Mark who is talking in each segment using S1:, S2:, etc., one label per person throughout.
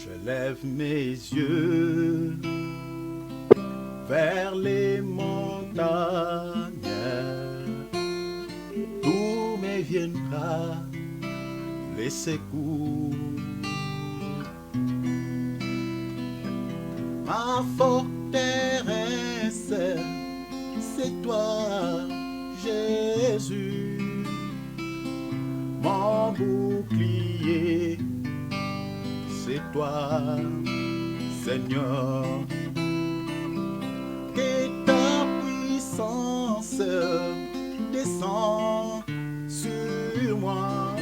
S1: Je lève mes yeux vers les montagnes, d'où me viendra les secours. Ma forteresse, c'est toi, Jésus, mon bouclier, c'est toi, Seigneur. Que ta puissance descend sur moi,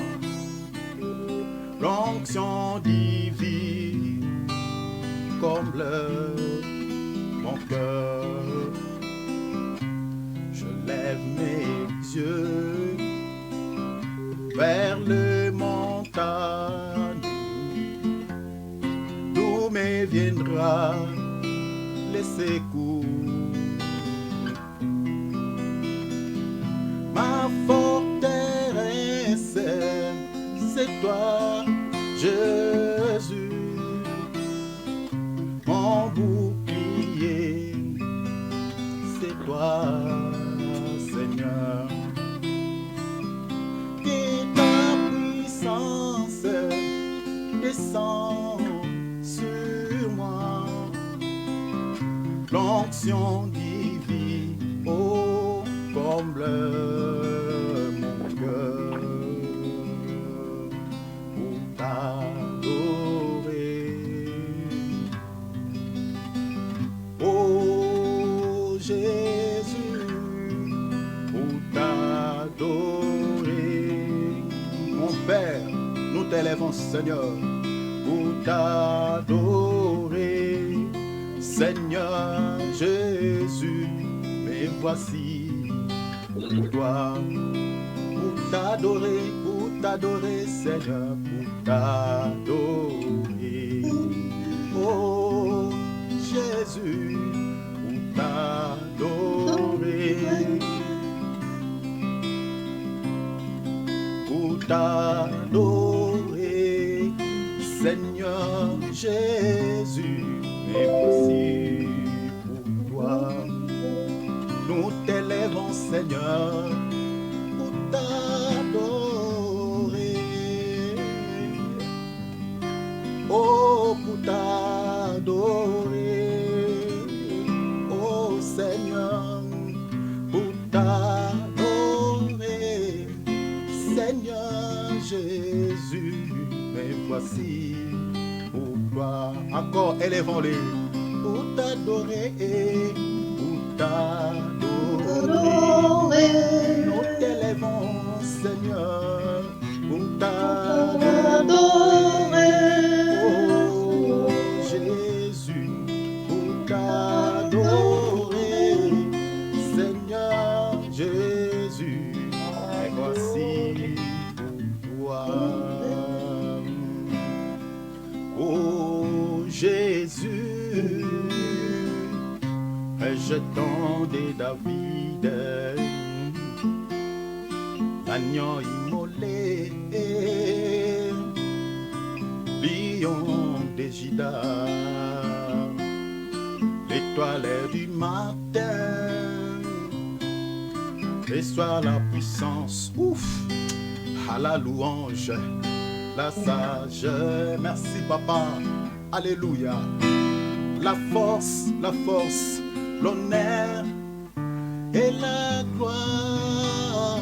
S1: l'onction divine comble mon cœur. Je lève mes yeux vers les montagnes, d'où me viendra les secours. Ma forteresse, c'est toi, Jésus, mon bouclier, c'est toi, Seigneur. Que ta puissance descend sur moi, l'onction divine, oh, comble mon cœur pour t'adorer. Oh Jésus, pour t'adorer. Mon Père, nous t'élèvons, Seigneur, pour t'adorer. Seigneur Jésus, me voici pour toi, pour t'adorer, Seigneur, pour t'adorer. Oh Jésus, pour t'adorer, Seigneur Jésus, me voici pour toi. Nous t'élèvons, Seigneur, pour t'adorer. Oh, pour t'adorer. Oh, Seigneur, pour t'adorer. Seigneur Jésus, me voici pour toi. Encore, élevons-les pour t'adorer, pour t'adorer. Nous t'élèvons, Seigneur, pour t'adorer. Oh Jésus, pour t'adorer. Seigneur Jésus, et voici pour toi. Oh Jésus, rejetant des David, l'agneau immolé, lion des Juda, l'étoile du matin, et soit la puissance, ouf, à la louange, la sage, merci papa, alléluia, la force, l'honneur et la gloire,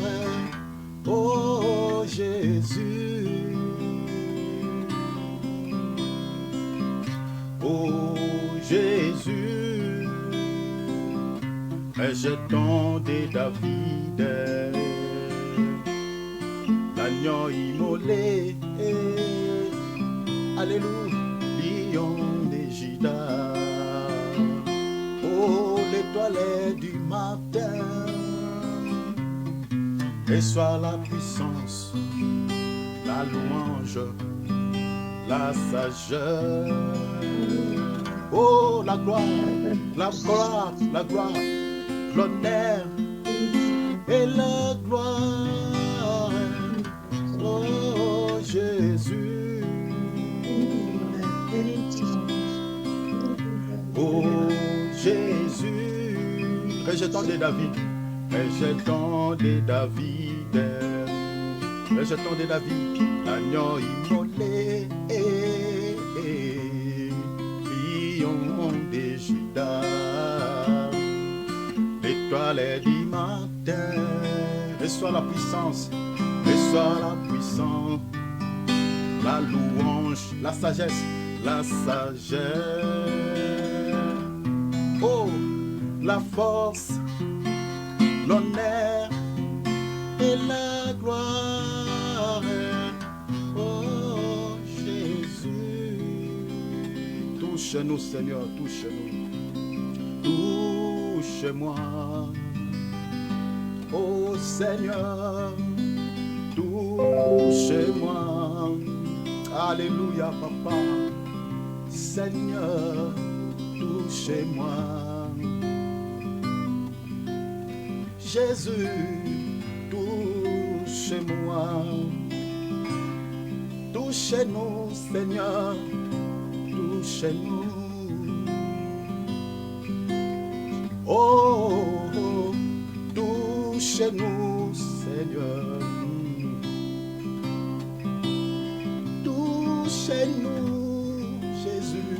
S1: oh Jésus, oh Jésus, rejetant des David, l'agneau immolé, alléluia, lion des Juda, oh l'étoile du matin, et soit la puissance, la louange, la sagesse, oh la gloire, l'honneur et la gloire, oh Jésus. rejetons David, rejetons David, rejetons David, l'agneau immolé, lion de Judas, l'étoile du matin, reçois la puissance, reçois la puissance, la louange, la sagesse, la sagesse. Oh, la force, l'honneur et la gloire. Oh, Jésus, touche-nous, Seigneur, touche-nous. Touche-moi. Oh, Seigneur, touche-moi. Alléluia, papa. Seigneur, touche-moi. Jésus, touche-moi. Touche-nous, Seigneur, touche-nous. Oh, touche-nous, Seigneur. Touche-nous, Jésus.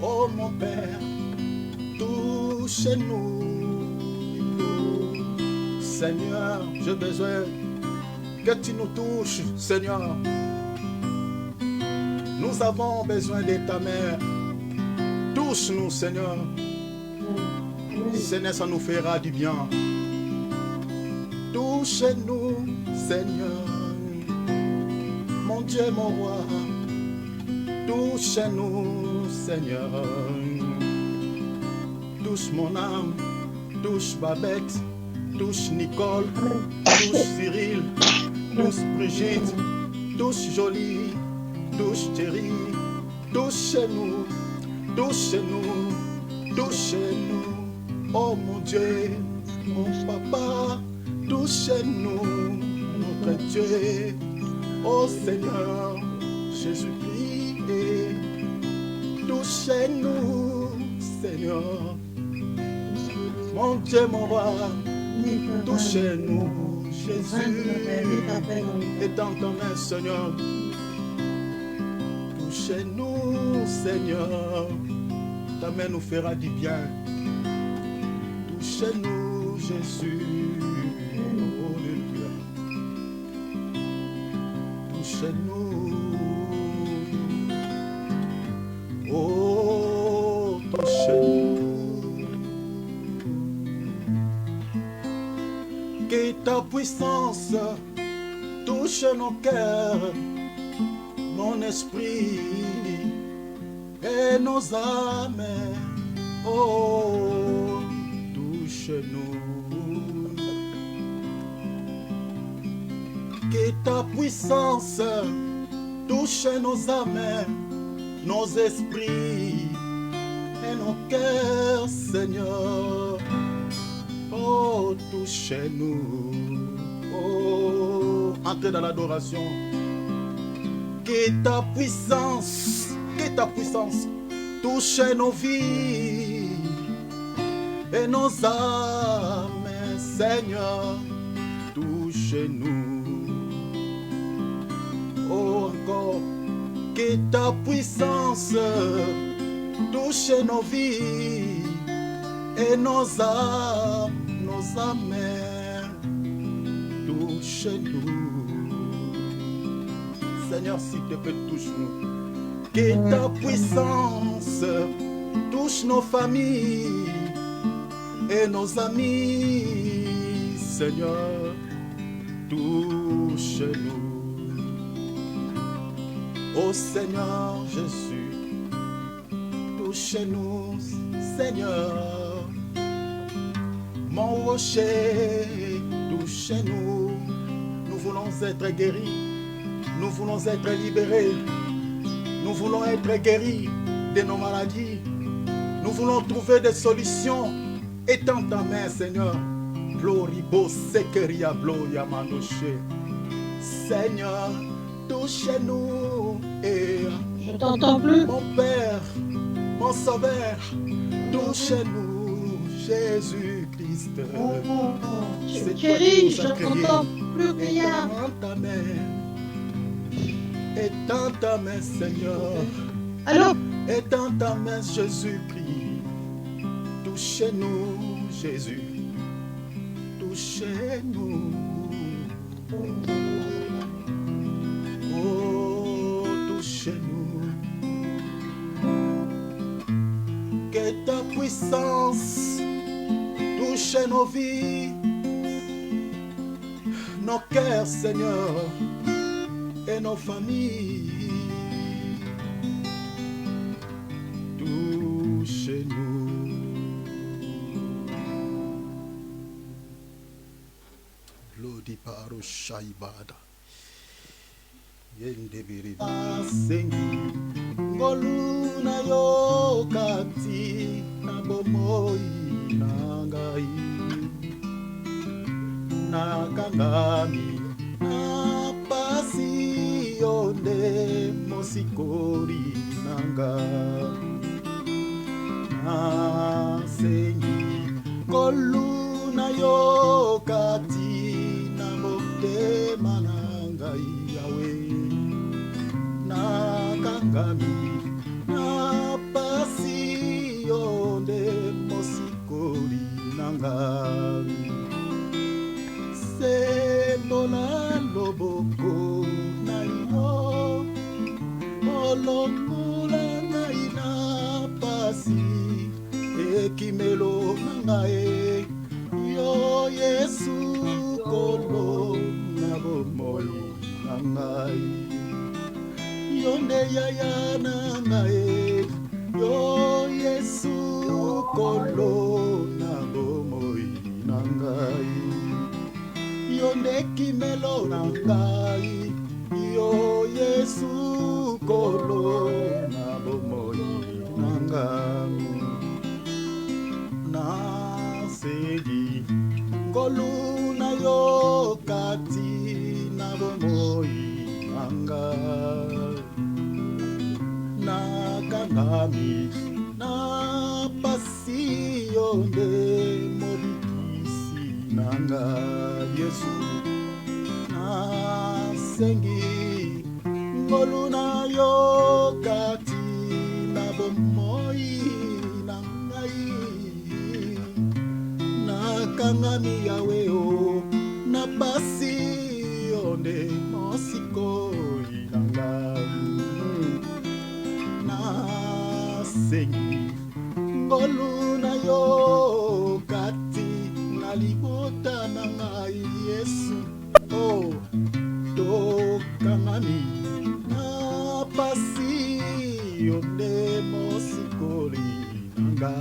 S1: Oh, mon Père, touche-nous. Seigneur, j'ai besoin que tu nous touches, Seigneur. Nous avons besoin de ta main. Touche-nous, Seigneur. Seigneur, ça nous fera du bien. Touche-nous, Seigneur. Mon Dieu, mon roi. Touche-nous, Seigneur. Touche mon âme. Touche Babette. Touche Nicole. Touche Cyril. Touche Brigitte. Touche Jolie. Touche Thierry. Touche-nous. Touche-nous. Touche-nous. Oh mon Dieu, mon papa, touche-nous, notre Dieu. Oh Seigneur, Jésus-Christ, touche-nous, Seigneur. Mon Dieu, mon roi, touche-nous, Jésus. Étends ta main, Seigneur. Touche-nous, Seigneur. Ta main nous fera du bien. Touche-nous, Jésus. Alléluia. Touche-nous. Oh, touche-nous. Que ta puissance touche nos cœurs, mon esprit et nos âmes. Oh, touche-nous. Que ta puissance touche nos âmes, nos esprits et nos cœurs, Seigneur. Oh, touche-nous. Oh, entrez dans l'adoration. Que ta puissance touche nos vies et nos âmes, Seigneur, touche-nous. Oh, encore, que ta puissance touche nos vies et nos âmes, touche-nous. Seigneur, s'il te plaît, touche-nous. Que ta puissance touche nos familles et nos amis, Seigneur, touche-nous. Oh Seigneur Jésus, touche-nous, Seigneur. Mon rocher, touche-nous. Nous voulons être guéris, nous voulons être libérés. Nous voulons être guéris de nos maladies. Nous voulons trouver des solutions. Étends ta main, Seigneur. Gloribo sekeria gloria manoche. Seigneur, touche-nous. Et
S2: je t'entends plus.
S1: Mon Père, mon Sauveur, touche-nous, Jésus-Christ.
S2: Tu es riche, je n'entends plus rien.
S1: Étends ta main, Seigneur.
S2: Allô?
S1: Étends ta main, Jésus-Christ. Touchez-nous, Jésus. Touchez-nous. Oh, touchez-nous. Que ta puissance touche nos vies, nos cœurs, Seigneur, et nos familles. Touchez-nous. Lodi paro shaibada. Yendebiri. Asengi. Ngoluna yo kati na bomoi nangai. Na kangami. Na pasi yonde mosikori nanga. Nasengi koluna yo kati na motema nangai yawe. Na kangami na pasi yonde mosikori nanga. Sembola loboko na yo olongola na ina pasi ekimelo nangae yo Yesu kolo na bomoi nangai yonde yaya nangae yo Yesu kolo na bomoi nangai yonde kimelo nangai yo Yesu kolo na bomoi nangai nasegi koluna yo kati na bomoi nangai nakangami na pasi yonde mobikisi nanga Yesu nasengi ngoluna yo kati na bomoi nangai nakangami yawe o na pasi yonde mosikoi nanga nasengi ngoluna yo kati na libota na ngai Yesu oh tokangami na pasi yonde mosikoli nanga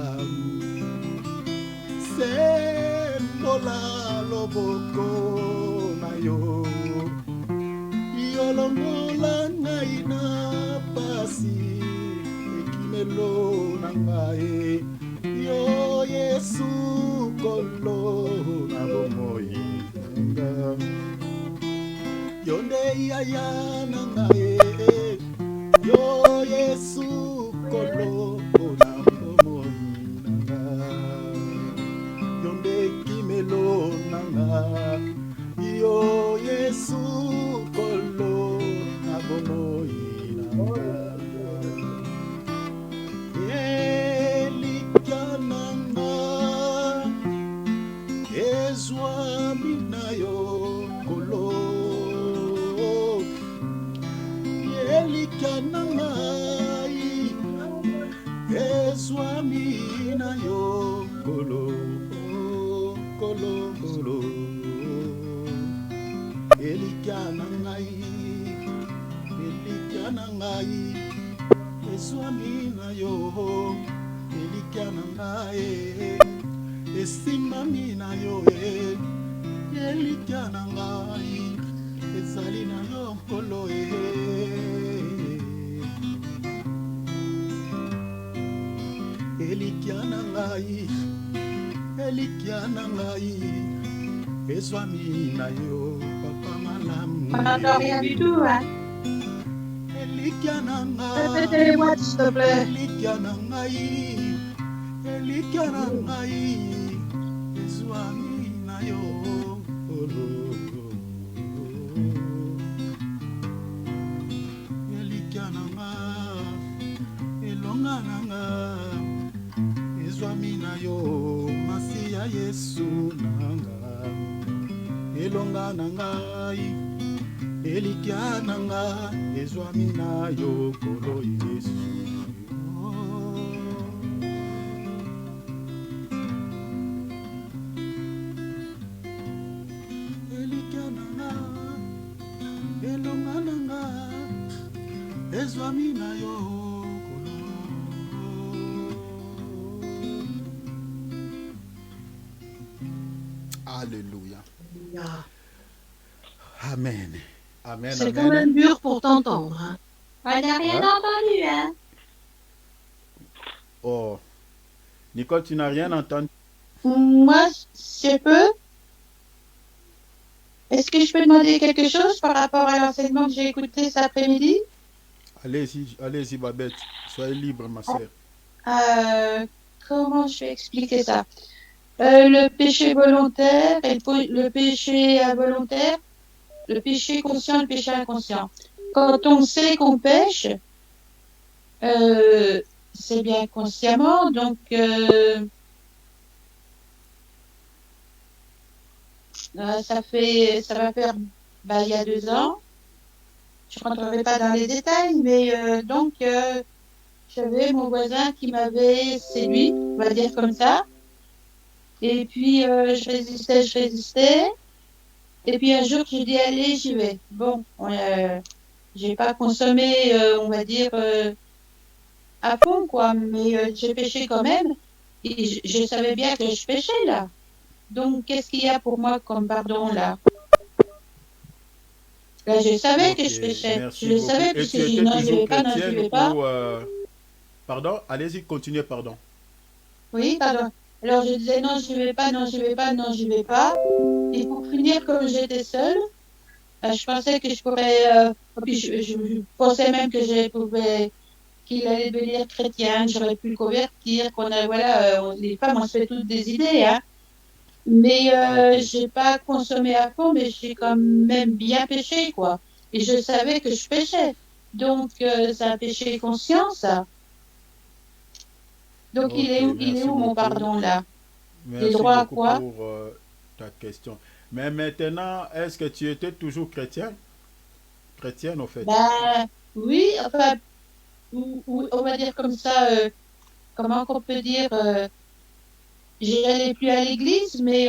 S1: sembola loboko na yo yolongola ngai na pasi ekimelo na ngai yo Yesu kolo na bomoi nanga yonde yaya na ngai yo Yesu kolo na bomoi nanga yonde kimelo nanga yo Yesu kolo na bomoi nanga elikananga ezwami na yo kolo elikananga ezwami na yo kolo kolo kolo elikananga ezwami na yo elikananga esimami na yo elikananga ezali na yo nkolo elikananga ezwami na yo papa malamu
S2: On n'entend rien du tout, hein?
S1: elikananga
S2: Répétez-moi, s'il te plaît.
S1: elikananga elikya na ngai ezwami na yo elikya na nga elonga na nga ezwami na yo masi ya Yesu na nga elonga na ngai elikya na nga ezwami na yo kolo Yesu elikya na nga elonga na nga ezwami na yo kolo. Alléluia. Amen. Amen.
S2: C'est quand même dur pour t'entendre. Hein.
S3: On n'a rien entendu, hein?
S1: Oh. Nicole, tu n'as rien entendu?
S2: Moi, je peux. Est-ce que je peux demander quelque chose par rapport à l'enseignement que j'ai écouté cet après-midi?
S1: Allez-y, Babette. Soyez libre, ma sœur.
S2: Comment je vais expliquer ça? Le péché volontaire et le péché involontaire, le péché conscient et le péché inconscient. Quand on sait qu'on pêche, c'est bien consciemment, donc ça va faire il y a 2 ans. Je ne rentrerai pas dans les détails, mais donc j'avais mon voisin qui m'avait séduit, on va dire comme ça. Et puis je résistais. Et puis un jour j'ai dit allez, j'y vais. Bon, j'ai pas consommé, on va dire à fond quoi, mais j'ai pêché quand même. Et je savais bien que je pêchais là. Donc qu'est-ce qu'il y a pour moi comme pardon là? Là, je savais que je péchais.
S1: Merci
S2: Je le
S1: beaucoup.
S2: savais
S1: Et
S2: puisque
S1: tu
S2: j'ai dit
S1: étais
S2: non, je
S1: toujours
S2: vais pas, non, je
S1: chrétienne
S2: vais pas.
S1: ou, Pardon, allez-y, continuez, pardon.
S2: Oui, pardon. Alors je disais non, je vais pas, non, je vais pas, non, je vais pas. Et pour finir, comme j'étais seule, je pensais que je pourrais. Puis je pensais même que qu'il allait devenir chrétien, que j'aurais pu le convertir, qu'on a, voilà, les femmes, on se fait toutes des idées, hein. Mais
S1: Ok.
S2: j'ai pas consommé à fond, mais j'ai quand même bien péché, quoi. Et je savais que je péchais. Donc, c'est un péché conscient, ça. Donc,
S1: Ok,
S2: il est
S1: merci
S2: où mon
S1: beaucoup.
S2: pardon, là? J'ai
S1: Merci
S2: droit à
S1: beaucoup
S2: quoi?
S1: pour ta question. Mais maintenant, est-ce que tu étais toujours chrétienne? Chrétienne, au fait.
S2: Ben, oui, enfin, on va dire comme ça, comment qu'on peut dire, j'allais plus à l'église, mais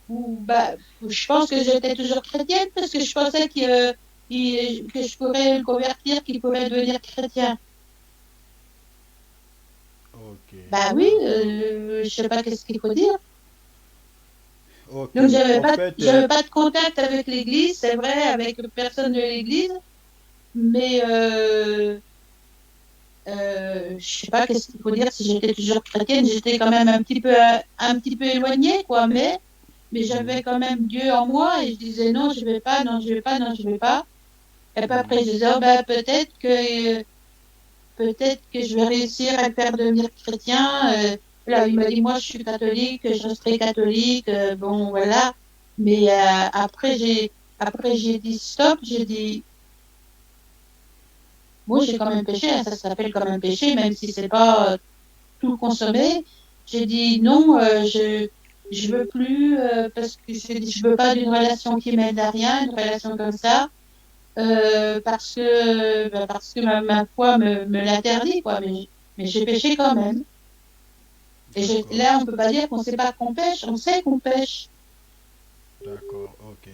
S2: je pense que j'étais toujours chrétienne parce que je pensais que je pourrais le convertir, qu'il pourrait devenir chrétien.
S1: Ok,
S2: Bah oui,
S1: d'accord.
S2: je sais pas qu'est-ce qu'il faut dire.
S1: Ok,
S2: Donc
S1: en fait,
S2: j'avais pas de contact avec l'église, c'est vrai, avec personne de l'église, mais je sais pas qu'est-ce qu'il faut dire si j'étais toujours chrétienne, j'étais quand même un petit peu éloignée, quoi, mais j'avais quand même Dieu en moi et je disais non, je vais pas, non, je vais pas, non, je vais pas. Et puis après, je disais, oh, bah, peut-être que je vais réussir à le faire devenir chrétien. Là, il m'a dit, moi, je suis catholique, je resterai catholique, bon, voilà. Mais après, j'ai dit stop, j'ai dit, moi, j'ai quand même péché, hein, ça s'appelle quand même péché, même si c'est pas tout consommer. J'ai dit non, je veux plus parce que je veux pas d'une relation qui mène à rien, une relation comme ça, parce que ma foi me l'interdit quoi. Mais j'ai péché quand même. Et
S1: d'accord,
S2: là, on peut pas dire qu'on sait pas qu'on pêche, on sait qu'on pêche.
S1: d'accord, ok.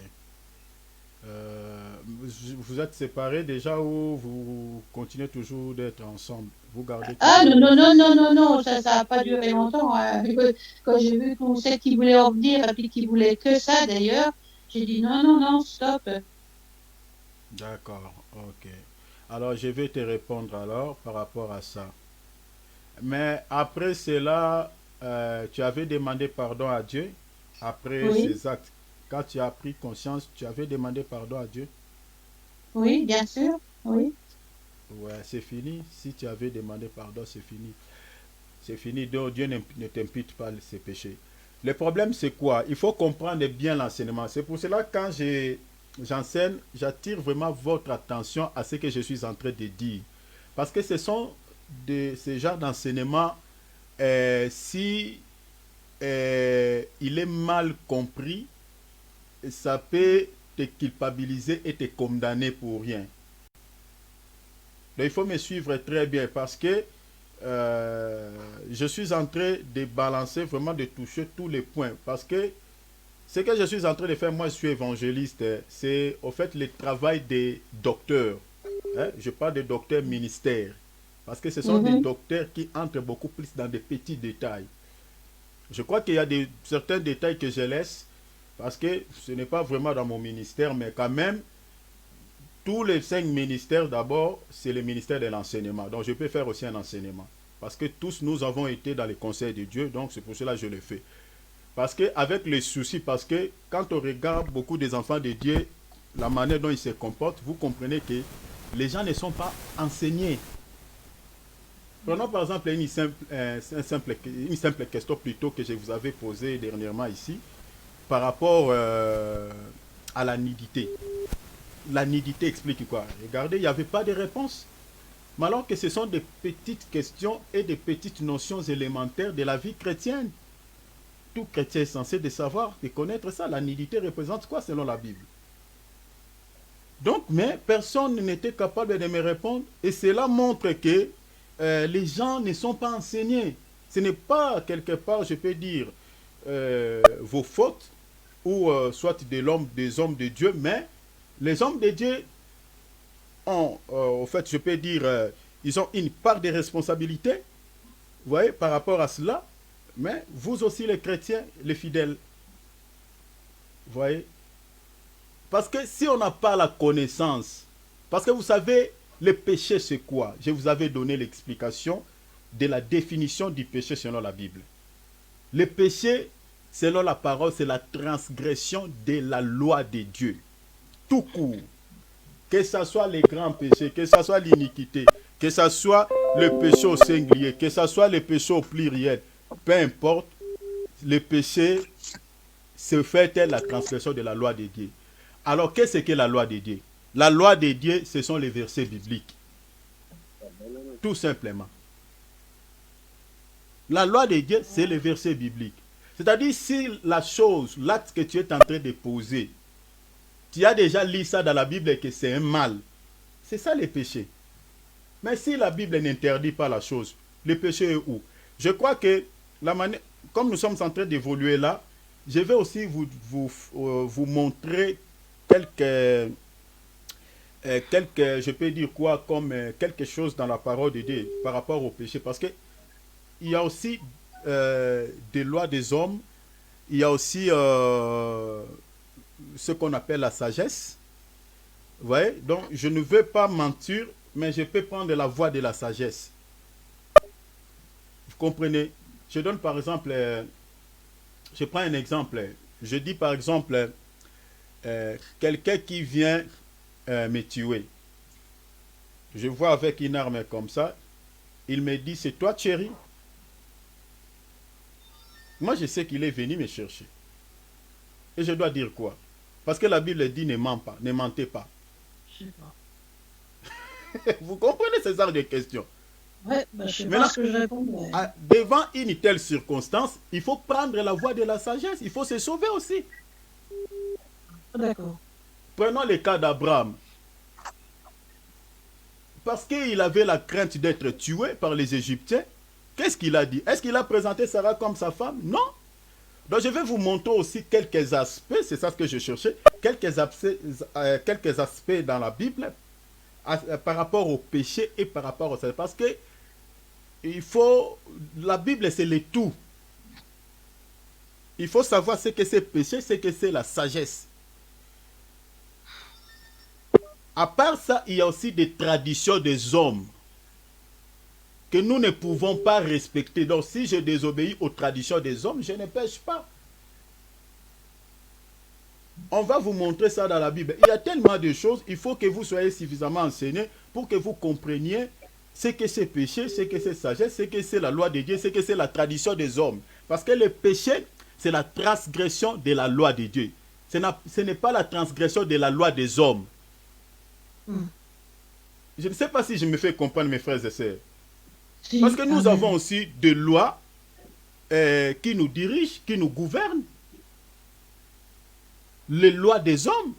S1: Vous êtes séparés déjà ou vous continuez toujours d'être ensemble? Vous gardez
S2: Ah
S1: toujours...
S2: non, ça a pas duré longtemps. Hein. Quand j'ai vu qu'on sait qu'il voulait en venir et puis qu'il voulait que ça d'ailleurs, j'ai dit non, stop.
S1: D'accord, ok. Alors, je vais te répondre alors par rapport à ça. Mais après cela, tu avais demandé pardon à Dieu après
S2: Oui,
S1: ces actes. Quand tu as pris conscience, tu avais demandé pardon à Dieu.
S2: oui, bien sûr, oui.
S1: Ouais, c'est fini. Si tu avais demandé pardon, c'est fini. c'est fini. Donc Dieu ne t'impute pas ses péchés. Le problème, c'est quoi? Il faut comprendre bien l'enseignement. C'est pour cela que quand j'enseigne, j'attire vraiment votre attention à ce que je suis en train de dire. Parce que ce sont ces genres d'enseignement, si il est mal compris, ça peut te culpabiliser et te condamner pour rien. Donc il faut me suivre très bien parce que je suis en train de balancer, vraiment de toucher tous les points. Parce que ce que je suis en train de faire, moi je suis évangéliste, c'est au fait le travail des docteurs. Je parle de docteurs ministères. Parce que ce sont des docteurs qui entrent beaucoup plus dans des petits détails. Je crois qu'il y a certains détails que je laisse parce que ce n'est pas vraiment dans mon ministère, mais quand même, tous les 5 ministères, d'abord, c'est le ministère de l'enseignement. Donc, je peux faire aussi un enseignement. Parce que tous, nous avons été dans les conseils de Dieu, donc c'est pour cela que je le fais. Parce qu'avec les soucis, parce que quand on regarde beaucoup des enfants de Dieu, la manière dont ils se comportent, vous comprenez que les gens ne sont pas enseignés. Prenons par exemple une simple question plutôt que je vous avais posée dernièrement ici, par rapport à la nudité. La nudité explique quoi? Regardez, il n'y avait pas de réponse. Mais alors que ce sont des petites questions et des petites notions élémentaires de la vie chrétienne. Tout chrétien est censé de savoir, de connaître ça. La nudité représente quoi selon la Bible? Donc, mais personne n'était capable de me répondre. Et cela montre que les gens ne sont pas enseignés. Ce n'est pas quelque part, je peux dire, vos fautes ou soit des hommes de Dieu, mais les hommes de Dieu ont, au fait, je peux dire, ils ont une part de responsabilité, vous voyez, par rapport à cela, mais vous aussi les chrétiens, les fidèles, vous voyez. Parce que si on n'a pas la connaissance, parce que vous savez, le péché c'est quoi? Je vous avais donné l'explication de la définition du péché selon la Bible. Le péché, selon la parole, c'est la transgression de la loi de Dieu. Tout court. Que ce soit les grands péchés, que ce soit l'iniquité, que ce soit le péché au singulier, que ce soit le péché au pluriel, peu importe, le péché se fait la transgression de la loi de Dieu. Alors, qu'est-ce que la loi de Dieu? La loi de Dieu, ce sont les versets bibliques. Tout simplement. La loi de Dieu, c'est les versets bibliques. C'est-à-dire, si la chose, l'acte que tu es en train de poser, tu as déjà lu ça dans la Bible et que c'est un mal, c'est ça le péché. Mais si la Bible n'interdit pas la chose, le péché est où? Je crois que, comme nous sommes en train d'évoluer là, je vais aussi vous montrer quelques, je peux dire quoi, comme quelque chose dans la parole de Dieu par rapport au péché. Parce que il y a aussi des lois des hommes, il y a aussi ce qu'on appelle la sagesse. Vous voyez? Donc, je ne veux pas mentir, mais je peux prendre la voie de la sagesse. Vous comprenez? Je donne par exemple, je prends un exemple. Je dis par exemple, quelqu'un qui vient me tuer. Je vois avec une arme comme ça, il me dit, c'est toi Thierry? Moi, je sais qu'il est venu me chercher. Et je dois dire quoi? Parce que la Bible dit ne ment pas, ne mentez pas.
S2: Je sais pas.
S1: Vous comprenez ces genres de questions?
S2: Ouais, bah, je sais pas ce que je réponds. Mais...
S1: devant une telle circonstance, il faut prendre la voie de la sagesse. Il faut se sauver aussi.
S2: D'accord.
S1: Prenons le cas d'Abraham. Parce qu'il avait la crainte d'être tué par les Égyptiens, qu'est-ce qu'il a dit? Est-ce qu'il a présenté Sarah comme sa femme? Non. Donc je vais vous montrer aussi quelques aspects, c'est ça ce que je cherchais, quelques aspects dans la Bible par rapport au péché et par rapport au salut. Parce que la Bible c'est le tout. Il faut savoir ce que c'est péché, ce que c'est la sagesse. À part ça, il y a aussi des traditions des hommes que nous ne pouvons pas respecter. Donc, si je désobéis aux traditions des hommes, je ne pêche pas. On va vous montrer ça dans la Bible. Il y a tellement de choses, il faut que vous soyez suffisamment enseignés pour que vous compreniez c'est que c'est péché, c'est que c'est sagesse, c'est que c'est la loi de Dieu, c'est que c'est la tradition des hommes. Parce que le péché, c'est la transgression de la loi de Dieu. Ce n'est pas la transgression de la loi des hommes. Je ne sais pas si je me fais comprendre, mes frères et sœurs. Parce que nous avons aussi des lois qui nous dirigent, qui nous gouvernent. Les lois des hommes,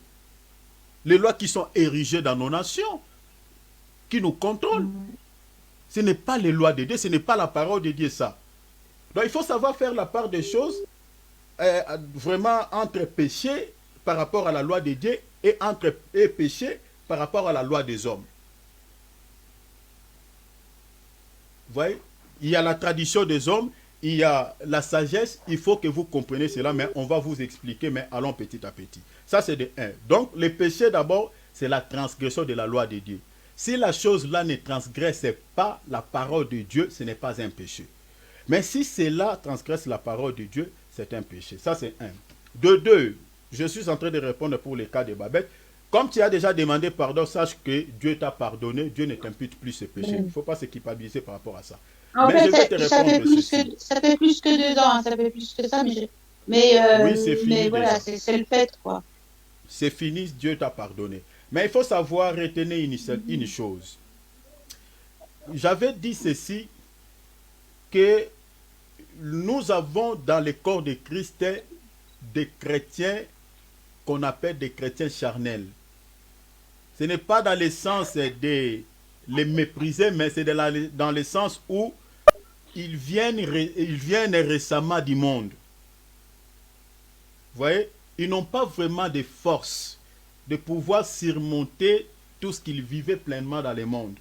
S1: les lois qui sont érigées dans nos nations, qui nous contrôlent. Ce n'est pas les lois de Dieu, ce n'est pas la parole de Dieu, ça. Donc il faut savoir faire la part des choses vraiment entre péché par rapport à la loi de Dieu et péché par rapport à la loi des hommes. Vous voyez, il y a la tradition des hommes, il y a la sagesse, il faut que vous compreniez cela, mais on va vous expliquer, mais allons petit à petit. Ça, c'est de 1. Donc, le péché, d'abord, c'est la transgression de la loi de Dieu. Si la chose-là ne transgresse pas la parole de Dieu, ce n'est pas un péché. Mais si cela transgresse la parole de Dieu, c'est un péché. Ça, c'est 1. De 2, je suis en train de répondre pour le cas de Babette. Comme tu as déjà demandé pardon, sache que Dieu t'a pardonné, Dieu ne t'impute plus ce péché. Il ne faut pas se culpabiliser par rapport à ça.
S2: En fait, ça fait plus que 2 ans, hein, ça fait plus que ça, oui, c'est fini. Mais voilà, c'est le fait, quoi.
S1: C'est fini, Dieu t'a pardonné. Mais il faut savoir retenir une chose. J'avais dit ceci, que nous avons dans le corps de Christ des chrétiens qu'on appelle des chrétiens charnels. Ce n'est pas dans le sens de les mépriser, mais c'est dans le sens où ils viennent récemment du monde. Vous voyez, ils n'ont pas vraiment de force de pouvoir surmonter tout ce qu'ils vivaient pleinement dans le monde.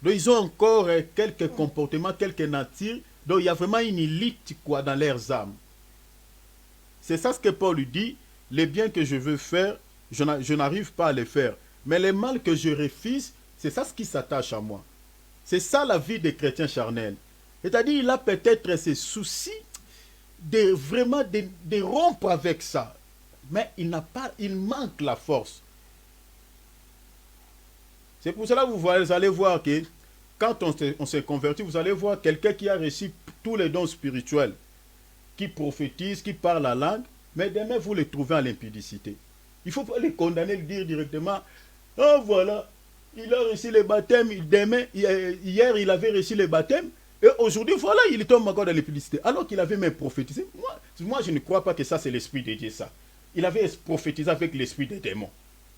S1: Donc ils ont encore quelques comportements, quelques natures, donc il y a vraiment une élite quoi, dans leurs âmes. C'est ça ce que Paul lui dit, les biens que je veux faire, je n'arrive pas à les faire. Mais le mal que je refuse, c'est ça ce qui s'attache à moi. C'est ça la vie des chrétiens charnels. C'est-à-dire, il a peut-être ses soucis de vraiment de rompre avec ça. Mais il manque la force. C'est pour cela que vous allez voir que quand on s'est converti, vous allez voir quelqu'un qui a reçu tous les dons spirituels, qui prophétise, qui parle la langue, mais demain vous les trouvez en l'impudicité. Il ne faut pas les condamner, le dire directement. Ah voilà, il a reçu le baptême, hier il avait reçu le baptême, et aujourd'hui voilà, il tombe encore dans l'impudicité. Alors qu'il avait même prophétisé. Moi je ne crois pas que ça c'est l'esprit de Dieu, ça. Il avait prophétisé avec l'esprit des démons.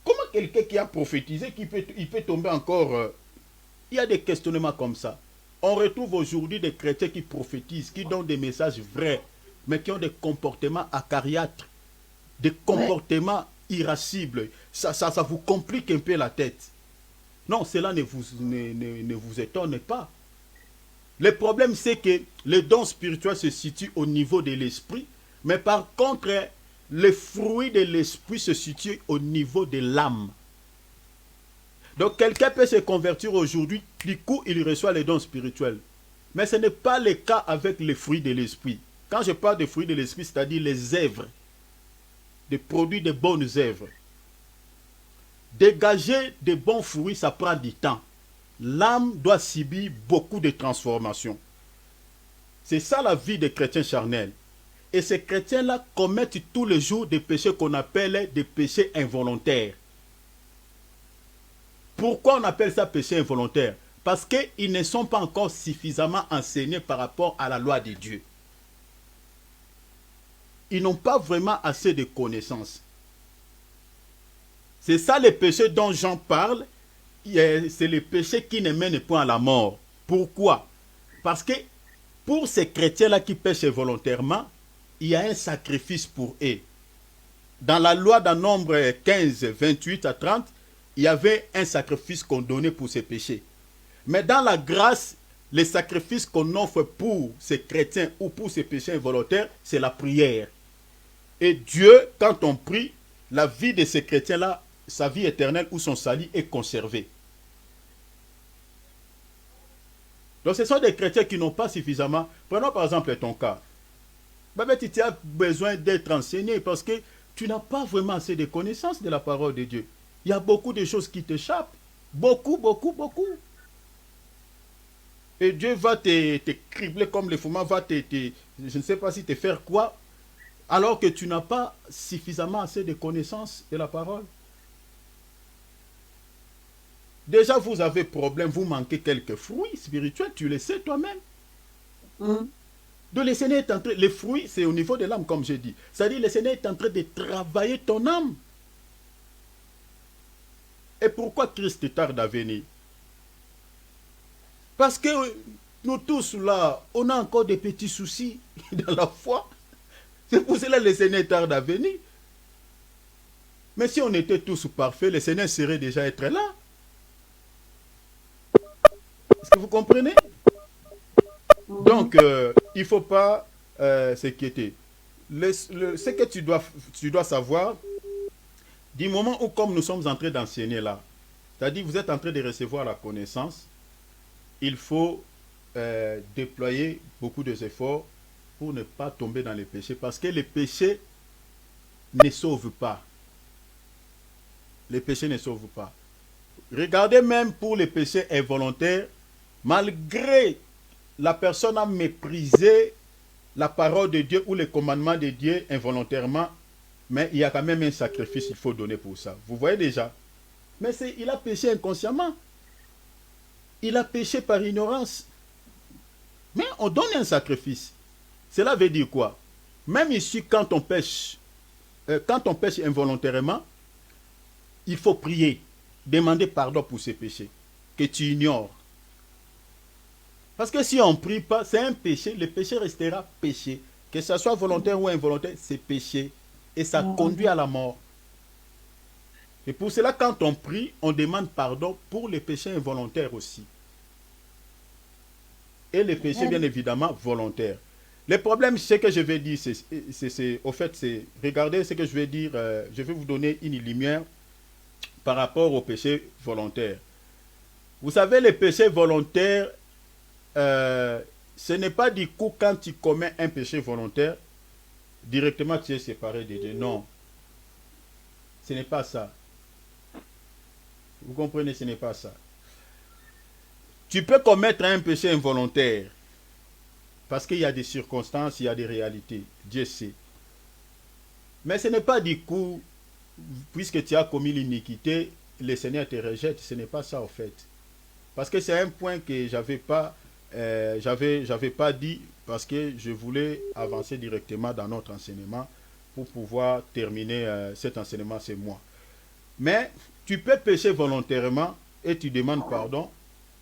S1: Comment quelqu'un qui a prophétisé, il peut tomber encore... il y a des questionnements comme ça. On retrouve aujourd'hui des chrétiens qui prophétisent, qui donnent des messages vrais, mais qui ont des comportements acariâtres, des comportements irascibles. Ça vous complique un peu la tête. Non, cela ne vous étonne pas. Le problème, c'est que les dons spirituels se situent au niveau de l'esprit, mais par contre, les fruits de l'esprit se situent au niveau de l'âme. Donc, quelqu'un peut se convertir aujourd'hui, du coup, il reçoit les dons spirituels. Mais ce n'est pas le cas avec les fruits de l'esprit. Quand je parle des fruits de l'esprit, c'est-à-dire les œuvres, des produits de bonnes œuvres. Dégager de bons fruits, ça prend du temps. L'âme doit subir beaucoup de transformations. C'est ça la vie des chrétiens charnels. Et ces chrétiens-là commettent tous les jours des péchés qu'on appelle des péchés involontaires. Pourquoi on appelle ça péché involontaire? Parce qu'ils ne sont pas encore suffisamment enseignés par rapport à la loi de Dieu. Ils n'ont pas vraiment assez de connaissances. C'est ça le péché dont Jean parle. C'est le péché qui ne mène point à la mort. Pourquoi? Parce que pour ces chrétiens-là qui péchent volontairement, il y a un sacrifice pour eux. Dans la loi dans Nombre 15, 28 à 30, il y avait un sacrifice qu'on donnait pour ces péchés. Mais dans la grâce, les sacrifices qu'on offre pour ces chrétiens ou pour ces péchés involontaires, c'est la prière. Et Dieu, quand on prie, la vie de ces chrétiens-là, sa vie éternelle ou son salut est conservée. Donc ce sont des chrétiens qui n'ont pas suffisamment... Prenons par exemple ton cas. Tu as besoin d'être enseigné parce que tu n'as pas vraiment assez de connaissances de la parole de Dieu. Il y a beaucoup de choses qui t'échappent. Beaucoup. Et Dieu va te cribler comme les fourmis, je ne sais pas si te faire quoi, alors que tu n'as pas suffisamment assez de connaissances de la parole. Déjà, vous avez problème, vous manquez quelques fruits spirituels, tu le sais toi-même. Donc le Seigneur est en train, les fruits, c'est au niveau de l'âme, comme j'ai dit. C'est-à-dire, le Seigneur est en train de travailler ton âme. Et pourquoi Christ tarde à venir? Parce que nous tous là, on a encore des petits soucis dans la foi. C'est pour cela que le Seigneur tarde à venir. Mais si on était tous parfaits, le Seigneur serait déjà être là. Est-ce que vous comprenez? Donc, il ne faut pas s'inquiéter. Ce que tu dois savoir, du moment où, comme nous sommes en train d'enseigner là, c'est-à-dire vous êtes en train de recevoir la connaissance, il faut déployer beaucoup d'efforts pour ne pas tomber dans les péchés. Parce que les péchés ne sauvent pas. Les péchés ne sauvent pas. Regardez même pour les péchés involontaires, malgré la personne a méprisé la parole de Dieu ou les commandements de Dieu involontairement, mais il y a quand même un sacrifice qu'il faut donner pour ça. Vous voyez déjà? Mais il a péché inconsciemment. Il a péché par ignorance. Mais on donne un sacrifice. Cela veut dire quoi? Même ici, quand on pêche involontairement, il faut prier, demander pardon pour ses péchés, que tu ignores. Parce que si on ne prie pas, c'est un péché, le péché restera péché. Que ce soit volontaire ou involontaire, c'est péché. Et ça conduit à la mort. Et pour cela, quand on prie, on demande pardon pour les péchés involontaires aussi. Et les péchés, bien évidemment, volontaires. Le problème, c'est que je vais dire, regardez ce que je vais dire, je vais vous donner une lumière par rapport aux péchés volontaires. Vous savez, les péchés volontaires, ce n'est pas du coup quand tu commets un péché volontaire, directement tu es séparé de Dieu. Non. Ce n'est pas ça. Vous comprenez, ce n'est pas ça. Tu peux commettre un péché involontaire parce qu'il y a des circonstances, il y a des réalités. Dieu sait. Mais ce n'est pas du coup, puisque tu as commis l'iniquité, le Seigneur te rejette. Ce n'est pas ça en fait. Parce que c'est un point que j'avais pas dit parce que je voulais avancer directement dans notre enseignement pour pouvoir terminer cet enseignement ce mois. Mais tu peux pécher volontairement et tu demandes pardon,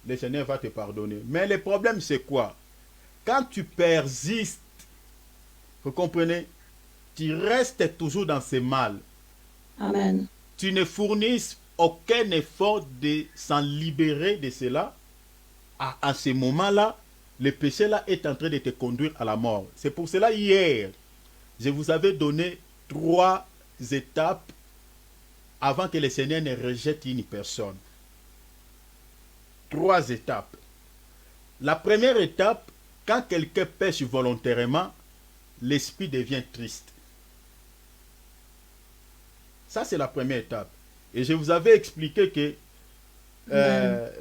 S1: le Seigneur va te pardonner. Mais le problème c'est quoi? Quand tu persistes, vous comprenez, tu restes toujours dans ce mal.
S2: Amen.
S1: Tu ne fournis aucun effort de s'en libérer de cela. À ce moment-là, le péché-là est en train de te conduire à la mort. C'est pour cela, hier, je vous avais donné 3 étapes avant que le Seigneur ne rejette une personne. 3 étapes. La première étape, quand quelqu'un pêche volontairement, l'esprit devient triste. Ça, c'est la première étape. Et je vous avais expliqué que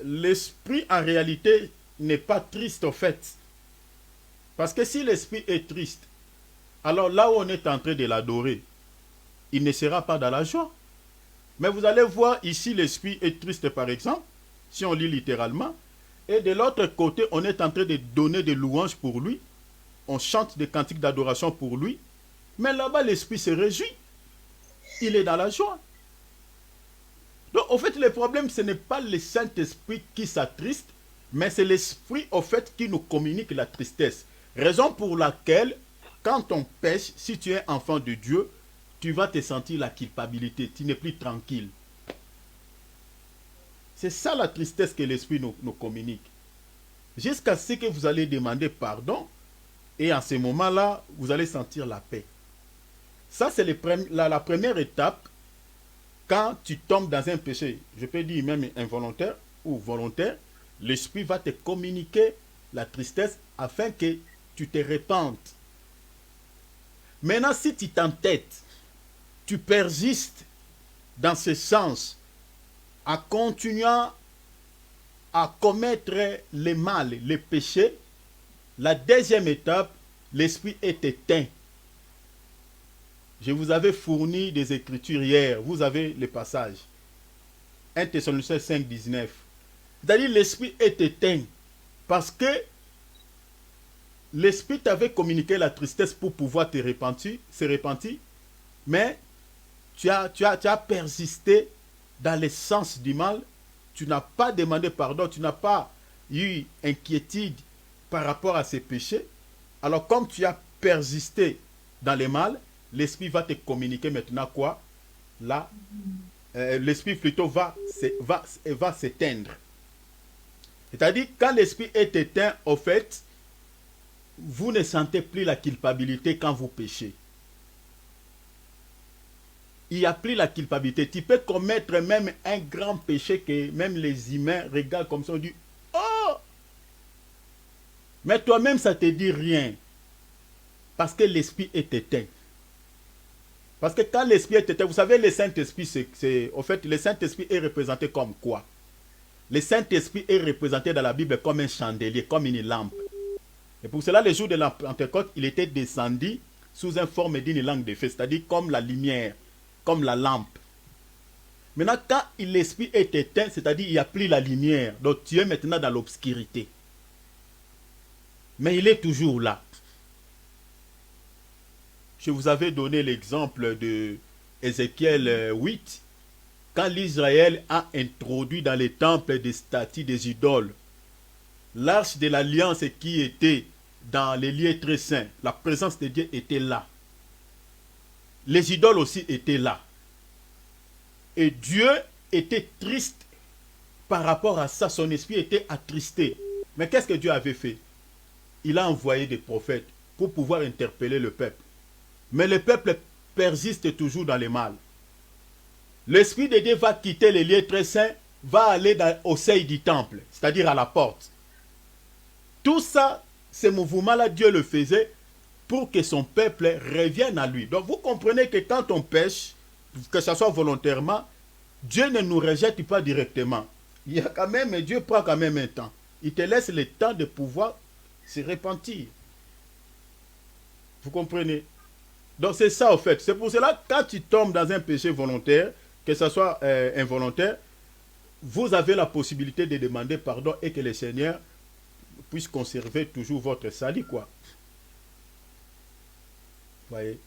S1: l'esprit, en réalité, n'est pas triste, en fait. Parce que si l'esprit est triste, alors là où on est en train de l'adorer, il ne sera pas dans la joie. Mais vous allez voir ici, l'esprit est triste, par exemple, si on lit littéralement. Et de l'autre côté, on est en train de donner des louanges pour lui. On chante des cantiques d'adoration pour lui. Mais là-bas, l'esprit se réjouit. Il est dans la joie. Donc, au fait, le problème, ce n'est pas le Saint-Esprit qui s'attriste, mais c'est l'Esprit, au fait, qui nous communique la tristesse. Raison pour laquelle, quand on pêche, si tu es enfant de Dieu, tu vas te sentir la culpabilité. Tu n'es plus tranquille. C'est ça la tristesse que l'Esprit nous communique. Jusqu'à ce que vous allez demander pardon, et en ce moment-là, vous allez sentir la paix. Ça, c'est la première étape. Quand tu tombes dans un péché, je peux dire même involontaire ou volontaire, l'Esprit va te communiquer la tristesse afin que tu te répandes. Maintenant, si tu t'entêtes, tu persistes dans ce sens, en continuant à commettre les mal, les péchés, la deuxième étape, l'esprit est éteint. Je vous avais fourni des écritures hier. Vous avez les passages. 1 Thessaloniciens 5, 19. C'est-à-dire l'esprit est éteint. Parce que l'esprit t'avait communiqué la tristesse pour pouvoir se repentir. Mais tu as persisté dans le sens du mal. Tu n'as pas demandé pardon. Tu n'as pas eu inquiétude par rapport à ces péchés. Alors comme tu as persisté dans le mal, l'esprit va te communiquer maintenant quoi? Là, l'esprit plutôt va s'éteindre. C'est-à-dire, quand l'esprit est éteint, au fait, vous ne sentez plus la culpabilité quand vous péchez. Il n'y a plus la culpabilité. Tu peux commettre même un grand péché que même les humains regardent comme ça, on dit « Oh !» Mais toi-même, ça ne te dit rien. Parce que l'esprit est éteint. Parce que quand l'esprit est éteint, vous savez, le Saint-Esprit, en fait, le Saint-Esprit est représenté comme quoi? Le Saint-Esprit est représenté dans la Bible comme un chandelier, comme une lampe. Et pour cela, le jour de la Pentecôte, il était descendu sous une forme d'une langue de feu, c'est-à-dire comme la lumière, comme la lampe. Maintenant, quand l'esprit est éteint, c'est-à-dire il n'y a plus la lumière, donc tu es maintenant dans l'obscurité. Mais il est toujours là. Je vous avais donné l'exemple de Ézéchiel 8, quand l'Israël a introduit dans les temples des statues des idoles l'arche de l'alliance qui était dans les lieux très saints, la présence de Dieu était là. Les idoles aussi étaient là. Et Dieu était triste par rapport à ça, son esprit était attristé. Mais qu'est-ce que Dieu avait fait? Il a envoyé des prophètes pour pouvoir interpeller le peuple. Mais le peuple persiste toujours dans le mal. L'Esprit de Dieu va quitter les lieux très saints, va aller au seuil du temple, c'est-à-dire à la porte. Tout ça, ce mouvement-là, Dieu le faisait pour que son peuple revienne à lui. Donc vous comprenez que quand on pêche, que ce soit volontairement, Dieu ne nous rejette pas directement. Il y a quand même, Dieu prend quand même un temps. Il te laisse le temps de pouvoir se repentir. Vous comprenez? Donc c'est ça au fait. C'est pour cela que quand tu tombes dans un péché volontaire, que ce soit involontaire, vous avez la possibilité de demander pardon et que le Seigneur puisse conserver toujours votre salut, quoi. Voyez.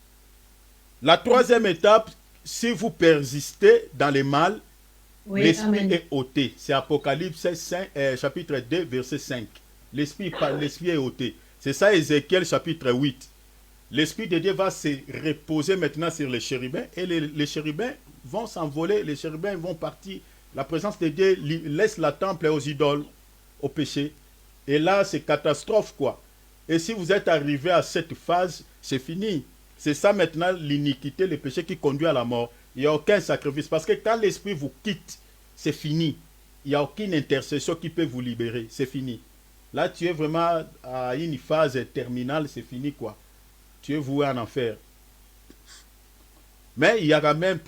S1: La troisième étape, si vous persistez dans le mal,
S2: Oui,
S1: l'esprit
S2: amen.
S1: est ôté. C'est Apocalypse 5, chapitre 2, verset 5. L'esprit est ôté. C'est ça Ézéchiel chapitre 8. L'Esprit de Dieu va se reposer maintenant sur les chérubins et les chérubins vont s'envoler, les chérubins vont partir. La présence de Dieu laisse la temple aux idoles, au péché. Et là, c'est catastrophe, quoi. Et si vous êtes arrivé à cette phase, c'est fini. C'est ça maintenant l'iniquité, le péché qui conduit à la mort. Il n'y a aucun sacrifice. Parce que quand l'Esprit vous quitte, c'est fini. Il n'y a aucune intercession qui peut vous libérer. C'est fini. Là, tu es vraiment à une phase terminale, c'est fini, quoi. Tu es voué en enfer. Mais il y a quand même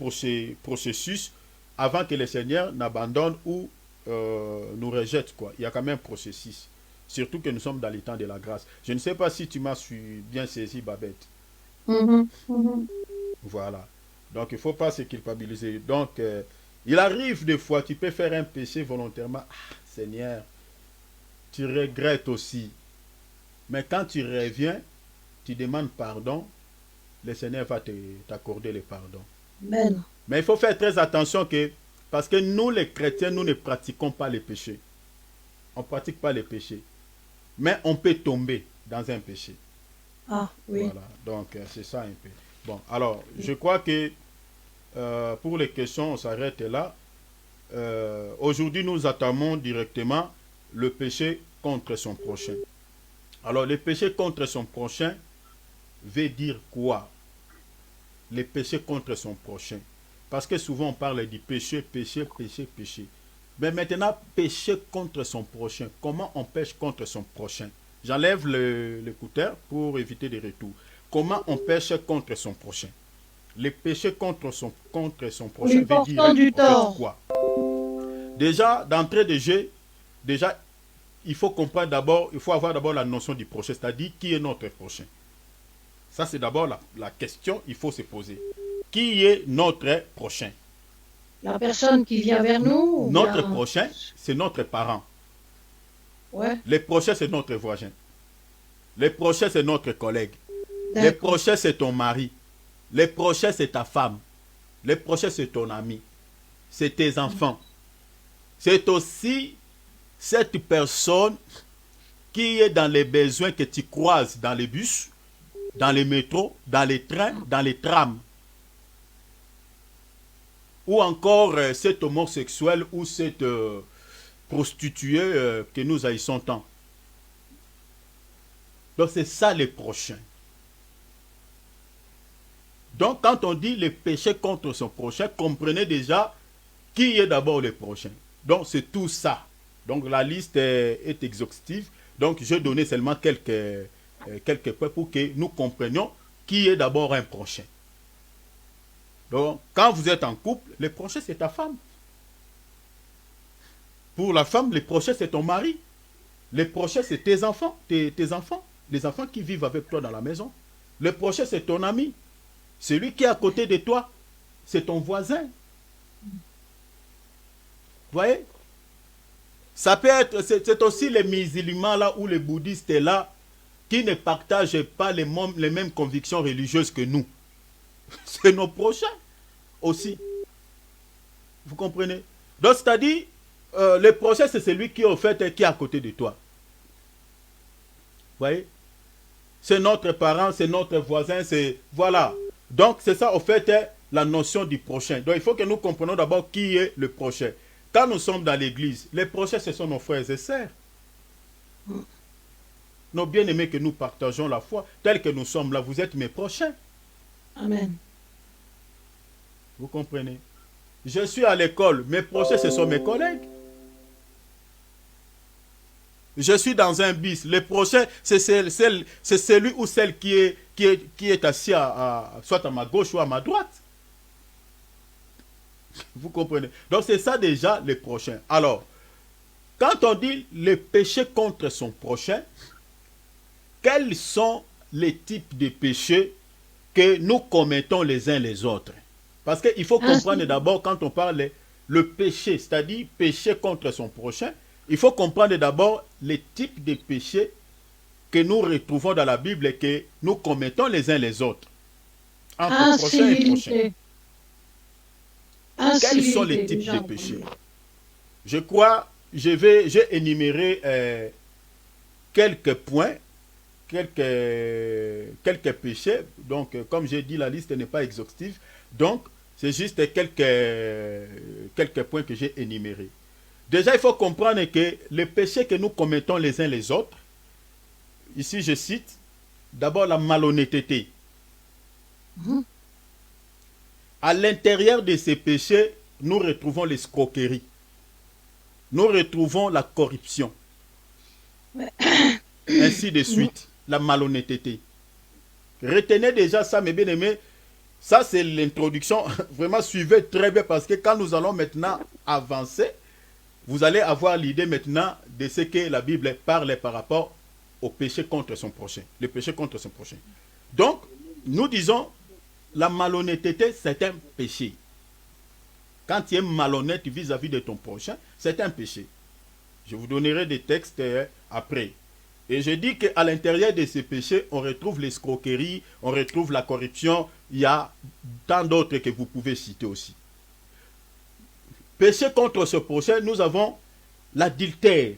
S1: processus avant que le Seigneur n'abandonne ou nous rejette, quoi. Il y a quand même processus. Surtout que nous sommes dans les temps de la grâce. Je ne sais pas si tu m'as bien saisi, Babette. Voilà. Donc, il ne faut pas se culpabiliser. Donc, il arrive des fois, tu peux faire un péché volontairement. Ah, Seigneur, tu regrettes aussi. Mais quand tu reviens, tu demandes pardon, le Seigneur va t'accorder le pardon.
S2: Amen.
S1: Mais il faut faire très attention parce que nous, les chrétiens, nous ne pratiquons pas les péchés. On ne pratique pas les péchés. Mais on peut tomber dans un péché.
S2: Ah, oui.
S1: Voilà, donc c'est ça un peu. Bon, alors, je crois que pour les questions, on s'arrête là. Aujourd'hui, nous attaquons directement le péché contre son prochain. Alors, le péché contre son prochain veut dire quoi? Le péché contre son prochain. Parce que souvent, on parle du péché, péché, péché, péché. Mais maintenant, péché contre son prochain. Comment on pêche contre son prochain? J'enlève l'écouteur pour éviter des retours. Comment on pêche contre son prochain? Le péché contre son prochain veut dire
S2: Du
S1: en fait
S2: tort.
S1: quoi? Déjà, d'entrée de jeu, déjà, il faut comprendre d'abord, il faut avoir d'abord la notion du prochain, c'est-à-dire qui est notre prochain. Ça, c'est d'abord la question qu'il faut se poser. Qui est notre prochain?
S2: La personne qui vient vers nous ou
S1: Notre
S2: bien...
S1: prochain, c'est notre parent.
S2: Ouais.
S1: Les prochains, c'est notre voisin. Les prochains, c'est notre collègue. Les
S2: D'accord.
S1: prochains, c'est ton mari. Les prochains, c'est ta femme. Les prochains, c'est ton ami. C'est tes enfants. C'est aussi cette personne qui est dans les besoins que tu croises dans les bus, dans les métros, dans les trains, dans les trams. Ou encore cet homosexuel ou cette prostituée que nous haïssons tant. Donc c'est ça les prochains. Donc quand on dit le péché contre son prochain, comprenez déjà qui est d'abord le prochain. Donc c'est tout ça. Donc la liste est exhaustive. Donc je donnais seulement quelques points pour que nous comprenions qui est d'abord un prochain. Donc quand vous êtes en couple, le prochain c'est ta femme. Pour la femme, le prochain c'est ton mari. Le prochain c'est tes enfants, tes enfants, les enfants qui vivent avec toi dans la maison. Le prochain c'est ton ami. Celui qui est à côté de toi, c'est ton voisin. Vous voyez? Ça peut être, c'est aussi les musulmans là ou les bouddhistes là qui ne partagent pas les mêmes convictions religieuses que nous. C'est nos prochains aussi. Vous comprenez? Donc c'est-à-dire, le prochain c'est celui qui au fait qui est à côté de toi. Vous voyez? C'est notre parent, c'est notre voisin, c'est... Voilà. Donc c'est ça au fait la notion du prochain. Donc il faut que nous comprenions d'abord qui est le prochain. Quand nous sommes dans l'église, les prochains ce sont nos frères et sœurs. Nos bien-aimés que nous partageons la foi, tels que nous sommes là, vous êtes mes prochains.
S2: Amen.
S1: Vous comprenez? Je suis à l'école, mes prochains ce sont mes collègues. Je suis dans un bus, les prochains c'est celui ou celle qui est assis soit à ma gauche ou à ma droite. Vous comprenez? Donc c'est ça déjà les prochains. Alors, quand on dit le péché contre son prochain, quels sont les types de péchés que nous commettons les uns les autres? Parce qu'il faut comprendre d'abord quand on parle le péché, c'est-à-dire péché contre son prochain, il faut comprendre d'abord les types de péchés que nous retrouvons dans la Bible et que nous commettons les uns les autres. Entre prochain et prochain. Quels sont les types de péchés? Je crois, j'ai énuméré quelques points, quelques péchés. Donc, comme j'ai dit, la liste n'est pas exhaustive. Donc, c'est juste quelques points que j'ai énumérés. Déjà, il faut comprendre que les péchés que nous commettons les uns les autres, ici je cite, d'abord la malhonnêteté. À l'intérieur de ces péchés, nous retrouvons l'escroquerie. Nous retrouvons la corruption. Ainsi de suite, la malhonnêteté. Retenez déjà ça, mes bien-aimés. Ça, c'est l'introduction. Vraiment, suivez très bien parce que quand nous allons maintenant avancer, vous allez avoir l'idée maintenant de ce que la Bible parle par rapport au péché contre son prochain. Le péché contre son prochain. Donc, nous disons, la malhonnêteté, c'est un péché. Quand tu es malhonnête vis-à-vis de ton prochain, c'est un péché. Je vous donnerai des textes après. Et je dis qu'à l'intérieur de ces péchés, on retrouve l'escroquerie, on retrouve la corruption. Il y a tant d'autres que vous pouvez citer aussi. Péché contre ce prochain, nous avons l'adultère.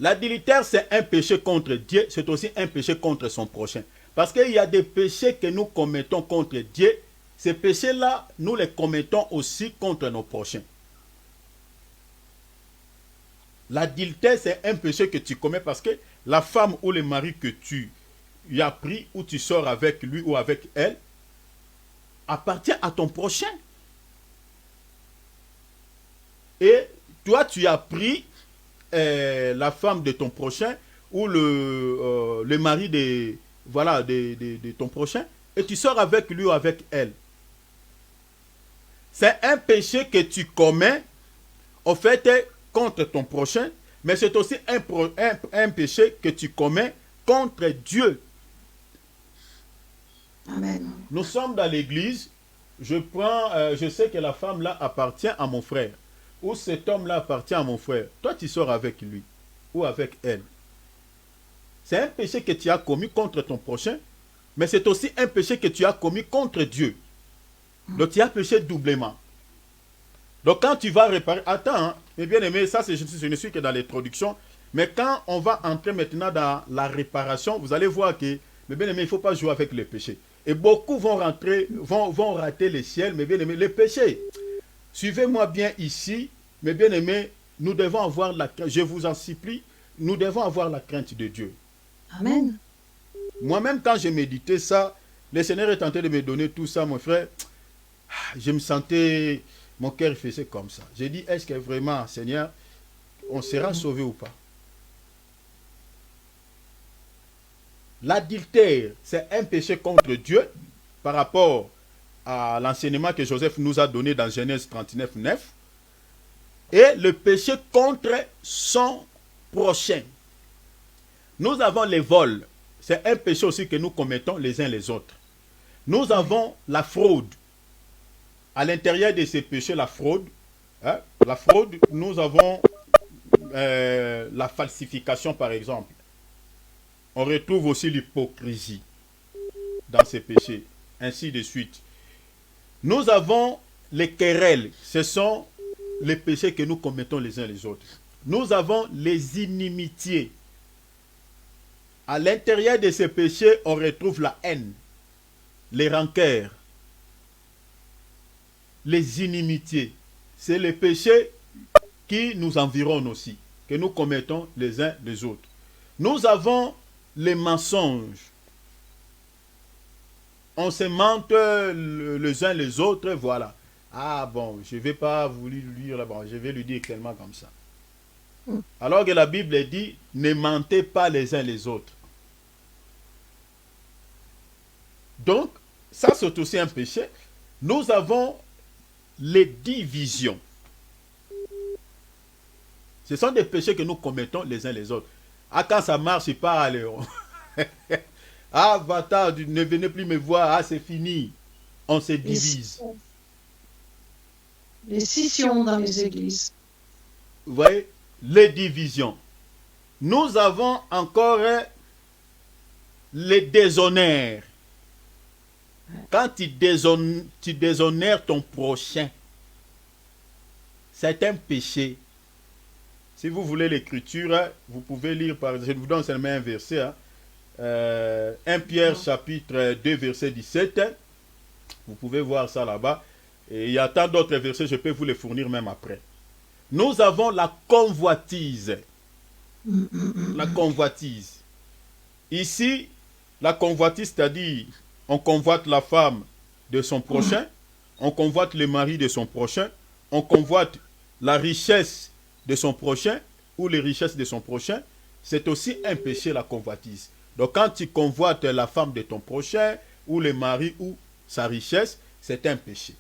S1: L'adultère, c'est un péché contre Dieu, c'est aussi un péché contre son prochain. Parce qu'il y a des péchés que nous commettons contre Dieu. Ces péchés-là, nous les commettons aussi contre nos prochains. L'adultère, c'est un péché que tu commets parce que la femme ou le mari que tu as pris ou tu sors avec lui ou avec elle appartient à ton prochain. Et toi, tu as pris la femme de ton prochain ou le mari de ton prochain et tu sors avec lui ou avec elle. C'est un péché que tu commets au fait, contre ton prochain, mais c'est aussi un péché que tu commets contre Dieu.
S4: Amen.
S1: Nous sommes dans l'église, je sais que la femme là appartient à mon frère, ou cet homme là appartient à mon frère. Toi, tu sors avec lui, ou avec elle. C'est un péché que tu as commis contre ton prochain, mais c'est aussi un péché que tu as commis contre Dieu. Donc tu as péché doublement. Donc quand tu vas réparer... Attends, hein, mes bien-aimés, ça je ne suis que dans l'introduction, mais quand on va entrer maintenant dans la réparation, vous allez voir que, mes bien-aimés, il ne faut pas jouer avec les péchés. Et beaucoup vont rater le ciel, mes bien-aimés, les péchés. Suivez-moi bien ici, mes bien-aimés, nous devons avoir la crainte, je vous en supplie, nous devons avoir la crainte de Dieu.
S4: Amen.
S1: Moi-même, quand j'ai médité ça, le Seigneur est tenté de me donner tout ça, mon frère. Je me sentais, mon cœur faisait comme ça. J'ai dit, est-ce que vraiment, Seigneur, on sera sauvé ou pas? L'adultère, c'est un péché contre Dieu par rapport à l'enseignement que Joseph nous a donné dans Genèse 39, 9. Et le péché contre son prochain. Nous avons les vols. C'est un péché aussi que nous commettons les uns les autres. Nous avons la fraude. À l'intérieur de ces péchés, la fraude, nous avons la falsification par exemple. On retrouve aussi l'hypocrisie dans ces péchés, ainsi de suite. Nous avons les querelles, ce sont les péchés que nous commettons les uns les autres. Nous avons les inimitiés. À l'intérieur de ces péchés, on retrouve la haine, les rancœurs, les inimitiés. C'est les péchés qui nous environnent aussi, que nous commettons les uns les autres. Nous avons les mensonges. On se mente les uns les autres, voilà. Ah bon, je ne vais pas vous lire là-bas, je vais lui dire tellement comme ça. Alors que la Bible dit, ne mentez pas les uns les autres. Donc, ça c'est aussi un péché. Nous avons les divisions. Ce sont des péchés que nous commettons les uns les autres. Ah, quand ça marche pas, allez. Ah, va-t'en, ne venez plus me voir, ah, c'est fini. On se divise.
S4: Les scissions dans les églises.
S1: Vous voyez, les divisions. Nous avons encore les déshonneurs. Quand tu déshonères ton prochain, c'est un péché. Si vous voulez l'écriture, vous pouvez lire, je vous donne seulement un verset. 1 Pierre chapitre 2 verset 17. Vous pouvez voir ça là-bas. Et il y a tant d'autres versets, je peux vous les fournir même après. Nous avons la convoitise. La convoitise. Ici, la convoitise, c'est-à-dire, on convoite la femme de son prochain, on convoite le mari de son prochain, on convoite la richesse de son prochain ou les richesses de son prochain. C'est aussi un péché, la convoitise. Donc, quand tu convoites la femme de ton prochain ou le mari ou sa richesse, c'est un péché.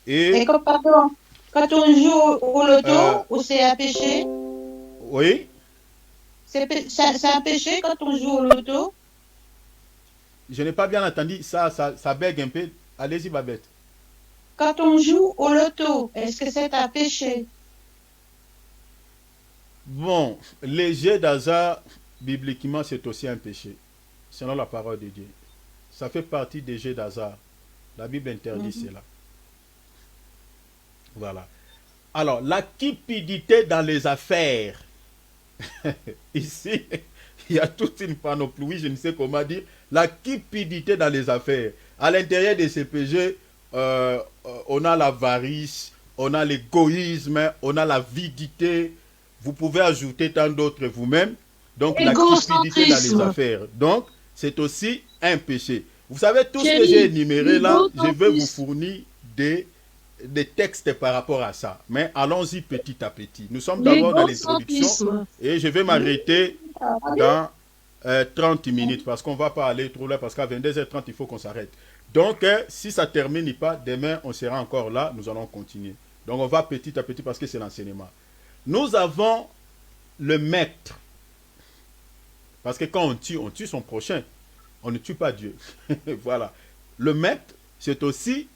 S2: Et pardon, quand on joue au loto, ou c'est un péché?
S1: Oui.
S2: C'est un péché quand on joue au loto?
S1: Je n'ai pas bien entendu, ça bègue un peu. Allez-y, Babette.
S2: Quand on joue au loto, est-ce que c'est un péché?
S1: Bon, les jeux d'hasard, bibliquement, c'est aussi un péché, selon la parole de Dieu. Ça fait partie des jeux d'hasard. La Bible interdit cela. Voilà. Alors, la cupidité dans les affaires. Ici, il y a toute une panoplie, je ne sais comment dire. La cupidité dans les affaires. À l'intérieur de ces péchés, on a l'avarice, on a l'égoïsme, on a l'avidité. Vous pouvez ajouter tant d'autres vous-même. Donc, la cupidité dans les affaires. Donc, c'est aussi un péché. Vous savez, tout ce que j'ai énuméré là, je vais vous fournir des textes par rapport à ça. Mais allons-y petit à petit. Nous sommes d'abord dans l'introduction et je vais m'arrêter dans 30 minutes parce qu'on ne va pas aller trop là parce qu'à 22h30, il faut qu'on s'arrête. Donc, si ça ne termine pas, demain, on sera encore là. Nous allons continuer. Donc on va petit à petit parce que c'est l'enseignement. Nous avons le maître. Parce que quand on tue son prochain. On ne tue pas Dieu. Voilà. Le maître, c'est aussi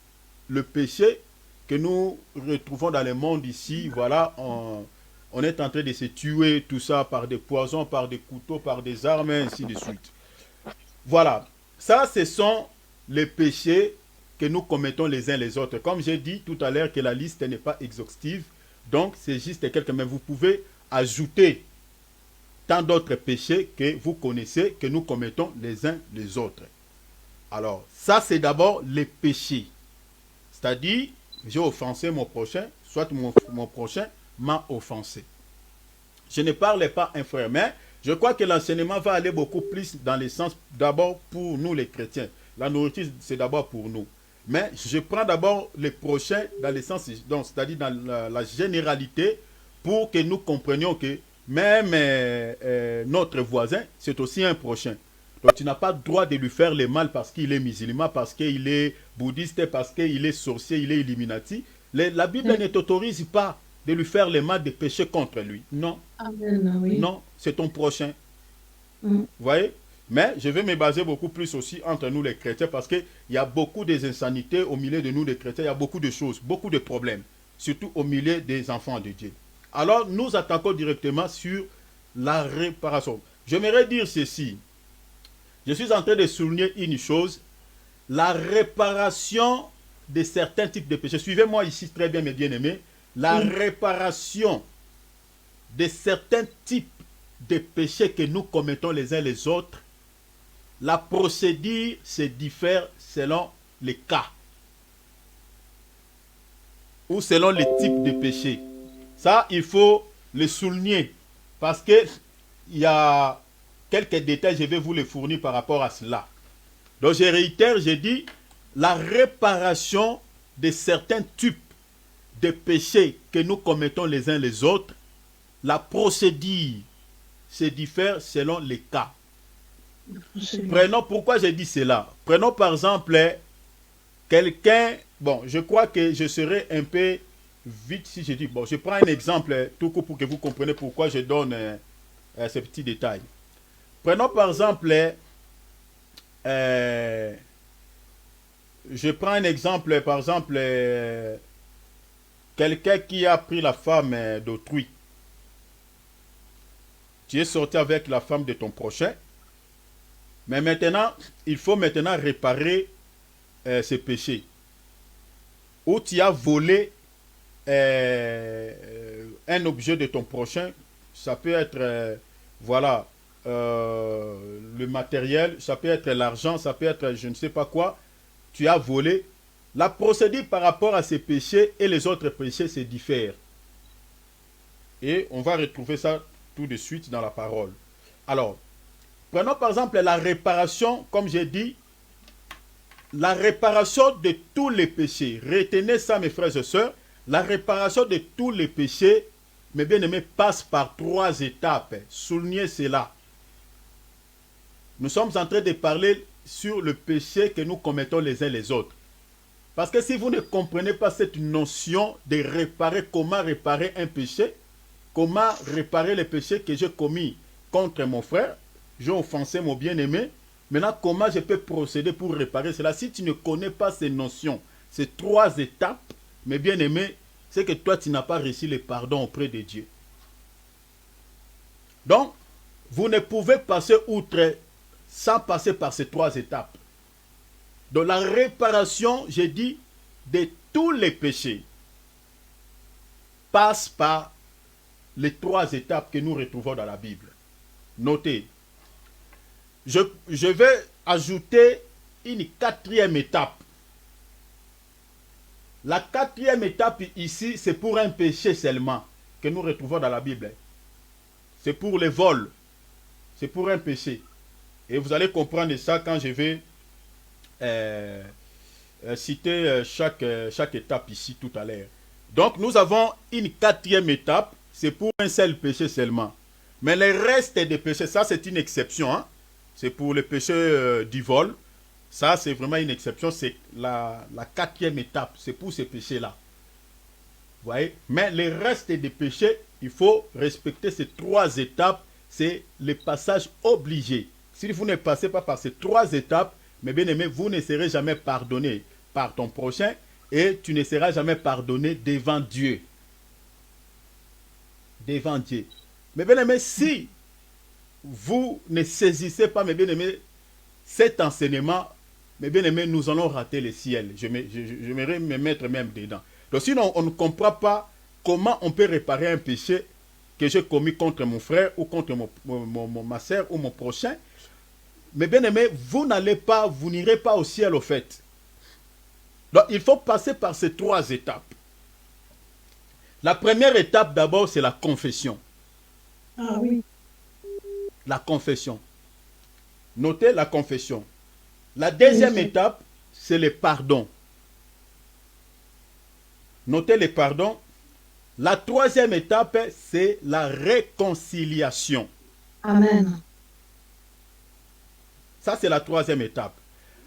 S1: le péché que nous retrouvons dans le monde ici. Voilà, on est en train de se tuer, tout ça, par des poisons, par des couteaux, par des armes, et ainsi de suite. Voilà. Ça, ce sont les péchés que nous commettons les uns les autres. Comme j'ai dit tout à l'heure que la liste n'est pas exhaustive, donc c'est juste quelques, mais vous pouvez ajouter tant d'autres péchés que vous connaissez, que nous commettons les uns les autres. Alors, ça c'est d'abord les péchés. C'est-à-dire, j'ai offensé mon prochain, soit mon prochain m'a offensé. Je ne parle pas un frère, mais je crois que l'enseignement va aller beaucoup plus dans le sens d'abord pour nous les chrétiens. La nourriture, c'est d'abord pour nous. Mais je prends d'abord les prochains dans le sens, c'est-à-dire dans la généralité, pour que nous comprenions que même notre voisin, c'est aussi un prochain. Donc tu n'as pas le droit de lui faire le mal parce qu'il est musulman, parce qu'il est bouddhiste, parce qu'il est sorcier, il est illuminati. La Bible ne t'autorise pas de lui faire le mal, de pécher contre lui. Non.
S4: Amen, oui.
S1: Non, c'est ton prochain. Vous voyez? Mais je vais me baser beaucoup plus aussi entre nous les chrétiens parce qu'il y a beaucoup d'insanités au milieu de nous les chrétiens. Il y a beaucoup de choses, beaucoup de problèmes, surtout au milieu des enfants de Dieu. Alors nous attaquons directement sur la réparation. J'aimerais dire ceci. Je suis en train de souligner une chose. La réparation de certains types de péchés. Suivez-moi ici très bien mes bien-aimés. La réparation de certains types de péchés que nous commettons les uns les autres. La procédure se diffère selon les cas. Ou selon les types de péchés. Ça, il faut le souligner. Parce qu'il y a quelques détails, je vais vous les fournir par rapport à cela. Donc, je réitère, j'ai dit, la réparation de certains types de péchés que nous commettons les uns les autres, la procédure se diffère selon les cas. Prenons, pourquoi j'ai dit cela? Prenons par exemple quelqu'un, bon, je crois que je serai un peu vite si je dis, bon, je prends un exemple tout court pour que vous compreniez pourquoi je donne ces petits détails. Prenons par exemple, je prends un exemple, par exemple, quelqu'un qui a pris la femme d'autrui. Tu es sorti avec la femme de ton prochain, mais maintenant, il faut maintenant réparer ses péchés. Ou tu as volé un objet de ton prochain, ça peut être, voilà, le matériel, ça peut être l'argent, ça peut être je ne sais pas quoi, tu as volé. La procédure par rapport à ces péchés et les autres péchés se diffèrent. Et on va retrouver ça tout de suite dans la parole. Alors, prenons par exemple la réparation, comme j'ai dit, la réparation de tous les péchés. Retenez ça mes frères et sœurs, la réparation de tous les péchés, mes bien-aimés, passe par 3 étapes. Soulignez cela. Nous sommes en train de parler sur le péché que nous commettons les uns les autres. Parce que si vous ne comprenez pas cette notion de réparer, comment réparer un péché, comment réparer les péchés que j'ai commis contre mon frère, j'ai offensé mon bien-aimé, maintenant comment je peux procéder pour réparer cela? Si tu ne connais pas ces notions, ces 3 étapes, mes bien-aimés, c'est que toi tu n'as pas reçu le pardon auprès de Dieu. Donc, vous ne pouvez passer outre sans passer par ces 3 étapes. Donc la réparation, j'ai dit, de tous les péchés passe par les 3 étapes que nous retrouvons dans la Bible. Notez. Je vais ajouter une 4e étape. La 4e étape ici, c'est pour un péché seulement que nous retrouvons dans la Bible. C'est pour le vol. C'est pour un péché. Et vous allez comprendre ça quand je vais citer chaque étape ici tout à l'heure. Donc nous avons une 4e étape, c'est pour un seul péché seulement. Mais le reste des péchés, ça c'est une exception. Hein? C'est pour le péché du vol. Ça c'est vraiment une exception, c'est la 4e étape, c'est pour ces péchés-là. voyez. Mais les restes des péchés, il faut respecter ces 3 étapes. C'est le passage obligé. Si vous ne passez pas par ces 3 étapes, mes bien-aimés, vous ne serez jamais pardonné par ton prochain et tu ne seras jamais pardonné devant Dieu. Devant Dieu. Mes bien-aimés, si vous ne saisissez pas, mes bien-aimés, cet enseignement, mes bien-aimés, nous allons rater le ciel. J'aimerais me mettre même dedans. Donc sinon, on ne comprend pas comment on peut réparer un péché que j'ai commis contre mon frère ou contre ma soeur ou mon prochain. Mais bien aimé, vous n'irez pas au ciel au fait. Donc il faut passer par ces 3 étapes. La première étape d'abord, c'est la confession.
S4: Ah oui.
S1: La confession. Notez la confession. La deuxième étape, c'est le pardon. Notez le pardon. La troisième étape, c'est la réconciliation.
S4: Amen.
S1: Ça, c'est la troisième étape.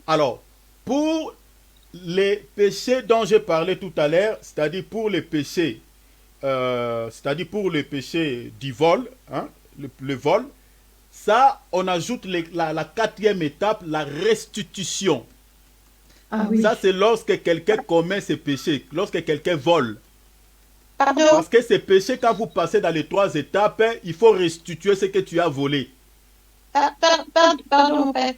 S1: Alors, pour les péchés dont j'ai parlé tout à l'heure, c'est-à-dire pour les péchés, du vol, hein, le vol, ça, on ajoute la quatrième étape, la restitution.
S4: Ah oui.
S1: Ça, c'est lorsque quelqu'un commet ces péchés, lorsque quelqu'un vole.
S2: Pardon.
S1: Parce que ces péchés, quand vous passez dans les 3 étapes, il faut restituer ce que tu as volé.
S2: Pardon, père.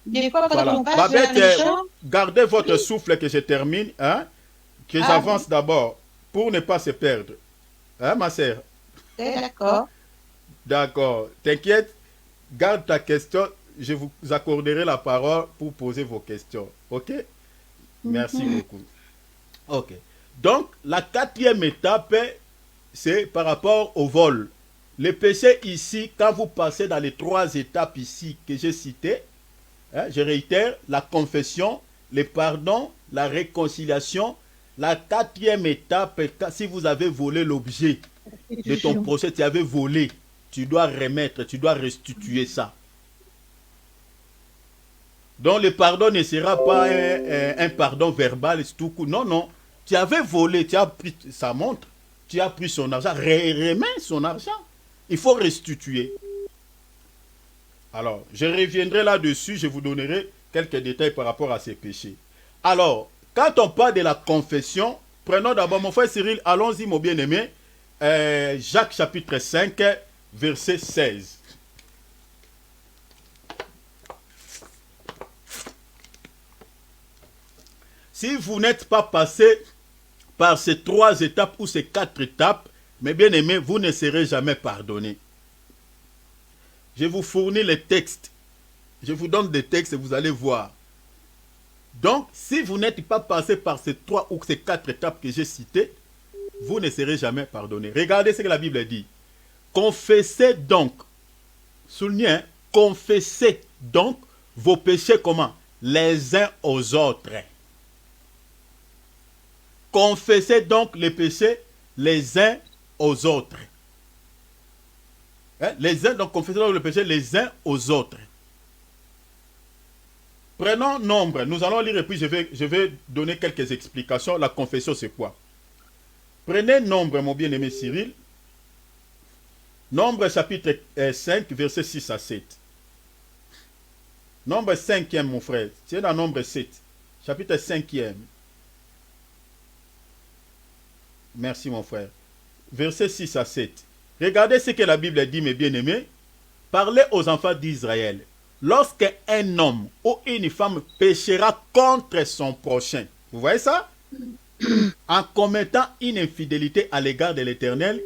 S2: Des fois, quand
S1: Voilà.
S2: on passe
S1: Babette,
S2: vers les champs,
S1: gardez votre souffle que je termine, hein, que j'avance d'abord, pour ne pas se perdre. Hein, ma sœur?
S2: d'accord.
S1: D'accord. T'inquiète, garde ta question, je vous accorderai la parole pour poser vos questions. Ok? Merci beaucoup. Ok. Donc, la quatrième étape, c'est par rapport au vol. Le péché ici, quand vous passez dans les 3 étapes ici que j'ai citées, hein, je réitère, la confession, le pardon, la réconciliation. La quatrième étape, si vous avez volé l'objet de ton prochain, tu avais volé, tu dois remettre, tu dois restituer ça. Donc le pardon ne sera pas un pardon verbal, c'est tout coup. Non, non. Tu avais volé, tu as pris sa montre, tu as pris son argent, remets son argent. Il faut restituer. Alors, je reviendrai là-dessus, je vous donnerai quelques détails par rapport à ces péchés. Alors, quand on parle de la confession, prenons d'abord mon frère Cyril, allons-y mon bien-aimé, Jacques chapitre 5, verset 16. Si vous n'êtes pas passé par ces 3 étapes ou ces 4 étapes, mes bien-aimés, vous ne serez jamais pardonnés. Je vous fournis les textes. Je vous donne des textes et vous allez voir. Donc, si vous n'êtes pas passé par ces 3 ou ces 4 étapes que j'ai citées, vous ne serez jamais pardonnés. Regardez ce que la Bible dit. Confessez donc, soulignez, hein, confessez donc vos péchés comment? Les uns aux autres. Confessez donc les péchés les uns aux autres. Hein? Donc confessez donc les péchés les uns aux autres. Prenons Nombre. Nous allons lire et puis je vais donner quelques explications. La confession, c'est quoi? Prenez Nombre, mon bien-aimé Cyril. Nombre chapitre 5, versets 6 à 7. Nombre 5e, mon frère. C'est dans Nombre 7. Chapitre 5e. Merci, mon frère. Versets 6 à 7. Regardez ce que la Bible dit, mes bien-aimés. Parlez aux enfants d'Israël. Lorsque un homme ou une femme péchera contre son prochain, vous voyez ça? En commettant une infidélité à l'égard de l'Éternel,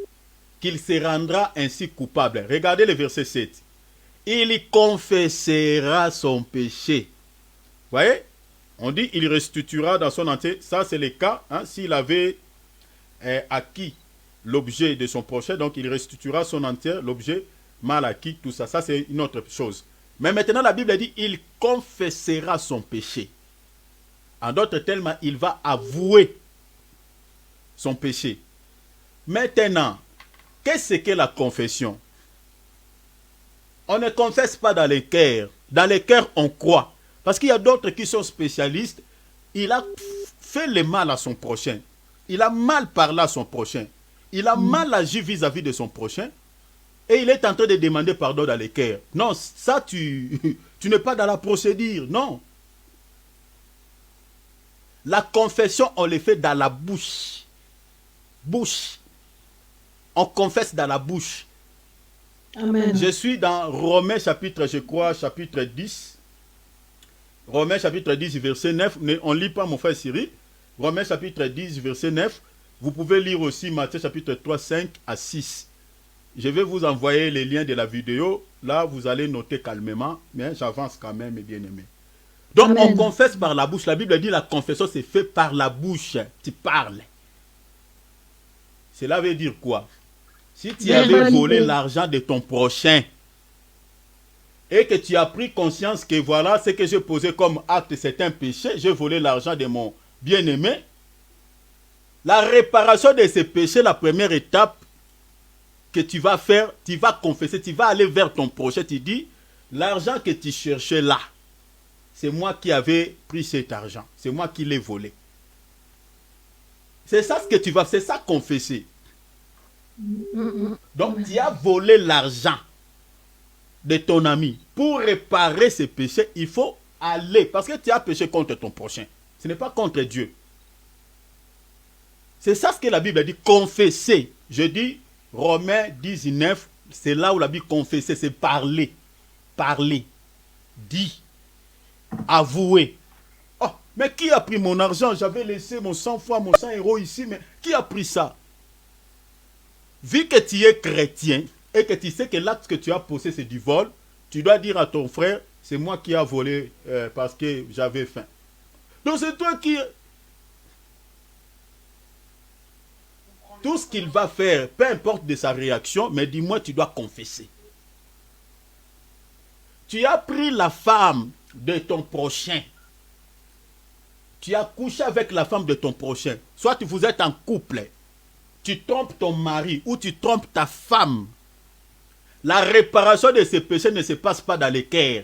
S1: qu'il se rendra ainsi coupable. Regardez le verset 7. Il confessera son péché. Vous voyez? On dit il restituera dans son entier. Ça, c'est le cas, hein, s'il avait acquis l'objet de son prochain, donc il restituera son entier, l'objet mal acquis, tout ça. Ça, c'est une autre chose. Mais maintenant, la Bible dit il confessera son péché. En d'autres termes, il va avouer son péché. Maintenant, qu'est-ce que la confession? On ne confesse pas dans les cœurs. Dans les cœurs, on croit. Parce qu'il y a d'autres qui sont spécialistes. Il a fait le mal à son prochain. il a mal parlé à son prochain. Il a mal agi vis-à-vis de son prochain. Et il est en train de demander pardon dans les cœurs. Non, ça, tu n'es pas dans la procédure. Non. La confession, on le fait dans la bouche. Bouche. On confesse dans la bouche.
S4: Amen.
S1: Je suis dans Romains chapitre, je crois, chapitre 10. Romains chapitre 10, verset 9. On ne lit pas, mon frère Cyril. Romains chapitre 10, verset 9. Vous pouvez lire aussi Matthieu chapitre 3, 5 à 6. Je vais vous envoyer les liens de la vidéo. Là, vous allez noter calmement. Mais j'avance quand même, mes bien-aimés. Donc,
S4: Amen.
S1: on confesse par la bouche. La Bible dit la confession, c'est fait par la bouche. Tu parles. Cela veut dire quoi? Si tu avais volé l'argent de ton prochain et que tu as pris conscience que voilà, ce que j'ai posé comme acte, c'est un péché, j'ai volé l'argent de mon bien-aimé, la réparation de ce péché, la première étape que tu vas faire, tu vas confesser, tu vas aller vers ton prochain, tu dis, l'argent que tu cherchais là, c'est moi qui avais pris cet argent, c'est moi qui l'ai volé. C'est ça ce que tu vas, c'est ça confesser. Donc tu as volé l'argent de ton ami. Pour réparer ce péchés, il faut aller, parce que tu as péché contre ton prochain. Ce n'est pas contre Dieu. C'est ça ce que la Bible dit, confesser. Je dis Romains 19, c'est là où la Bible confesser, c'est parler. Parler. Dit. Avouer. Oh, mais qui a pris mon argent? J'avais laissé mon 100 fois, mon 100 euros ici, mais qui a pris ça? Vu que tu es chrétien et que tu sais que l'acte que tu as posé, c'est du vol, tu dois dire à ton frère, c'est moi qui ai volé parce que j'avais faim. Donc c'est toi qui... Tout ce qu'il va faire, peu importe de sa réaction, mais dis-moi, tu dois confesser. Tu as pris la femme de ton prochain. Tu as couché avec la femme de ton prochain. Soit vous êtes en couple. Tu trompes ton mari ou tu trompes ta femme. La réparation de ces péchés ne se passe pas dans les cœurs.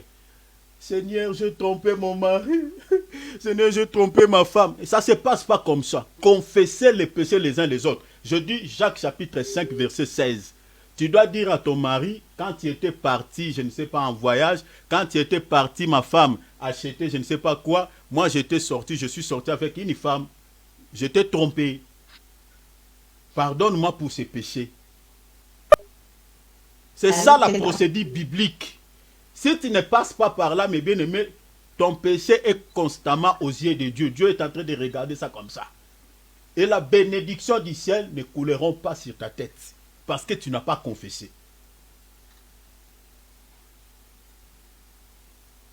S1: Seigneur, j'ai trompé mon mari. Seigneur, j'ai trompé ma femme. Et ça ne se passe pas comme ça. Confessez les péchés les uns les autres. Je dis Jacques chapitre 5 verset 16. Tu dois dire à ton mari, quand tu étais parti, je ne sais pas, en voyage, quand tu étais parti, ma femme achetait je ne sais pas quoi, moi j'étais sorti, je suis sorti avec une femme. Je t'ai trompé. Pardonne-moi pour ces péchés. C'est ça la procédure biblique. Si tu ne passes pas par là, mes bien-aimés, ton péché est constamment aux yeux de Dieu. Dieu est en train de regarder ça comme ça. Et la bénédiction du ciel ne couleront pas sur ta tête. Parce que tu n'as pas confessé.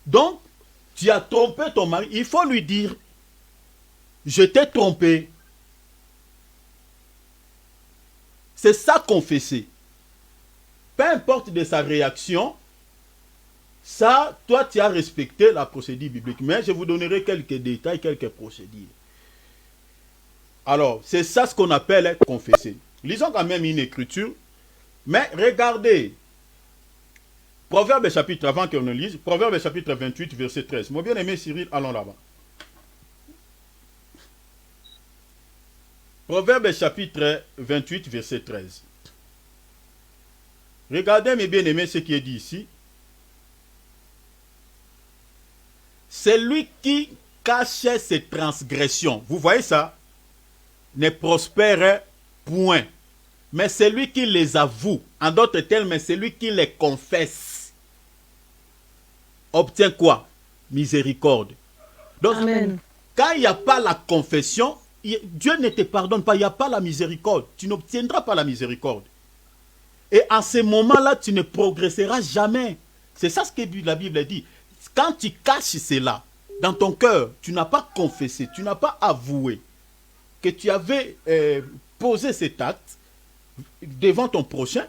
S1: Donc, tu as trompé ton mari. Il faut lui dire, je t'ai trompé. C'est ça confesser. Peu importe de sa réaction, ça, toi, tu as respecté la procédure biblique. Mais je vous donnerai quelques détails, quelques procédures. Alors, c'est ça ce qu'on appelle confesser. Lisons quand même une écriture. Mais regardez. Proverbe chapitre, avant qu'on le lise, Proverbe chapitre 28, verset 13. Mon bien-aimé Cyril, allons là-bas. Proverbe chapitre 28, verset 13. Regardez, mes bien-aimés, ce qui est dit ici. C'est lui qui cachait ses transgressions. Vous voyez ça? Ne prospère point. Mais c'est lui qui les avoue. En d'autres termes, c'est lui qui les confesse. Obtient quoi? Miséricorde. Donc,
S4: Amen.
S1: quand il n'y a pas la confession, Dieu ne te pardonne pas. Il n'y a pas la miséricorde. Tu n'obtiendras pas la miséricorde. Et en ce moment-là, tu ne progresseras jamais. C'est ça ce que la Bible dit. Quand tu caches cela dans ton cœur, tu n'as pas confessé, tu n'as pas avoué que tu avais posé cet acte devant ton prochain.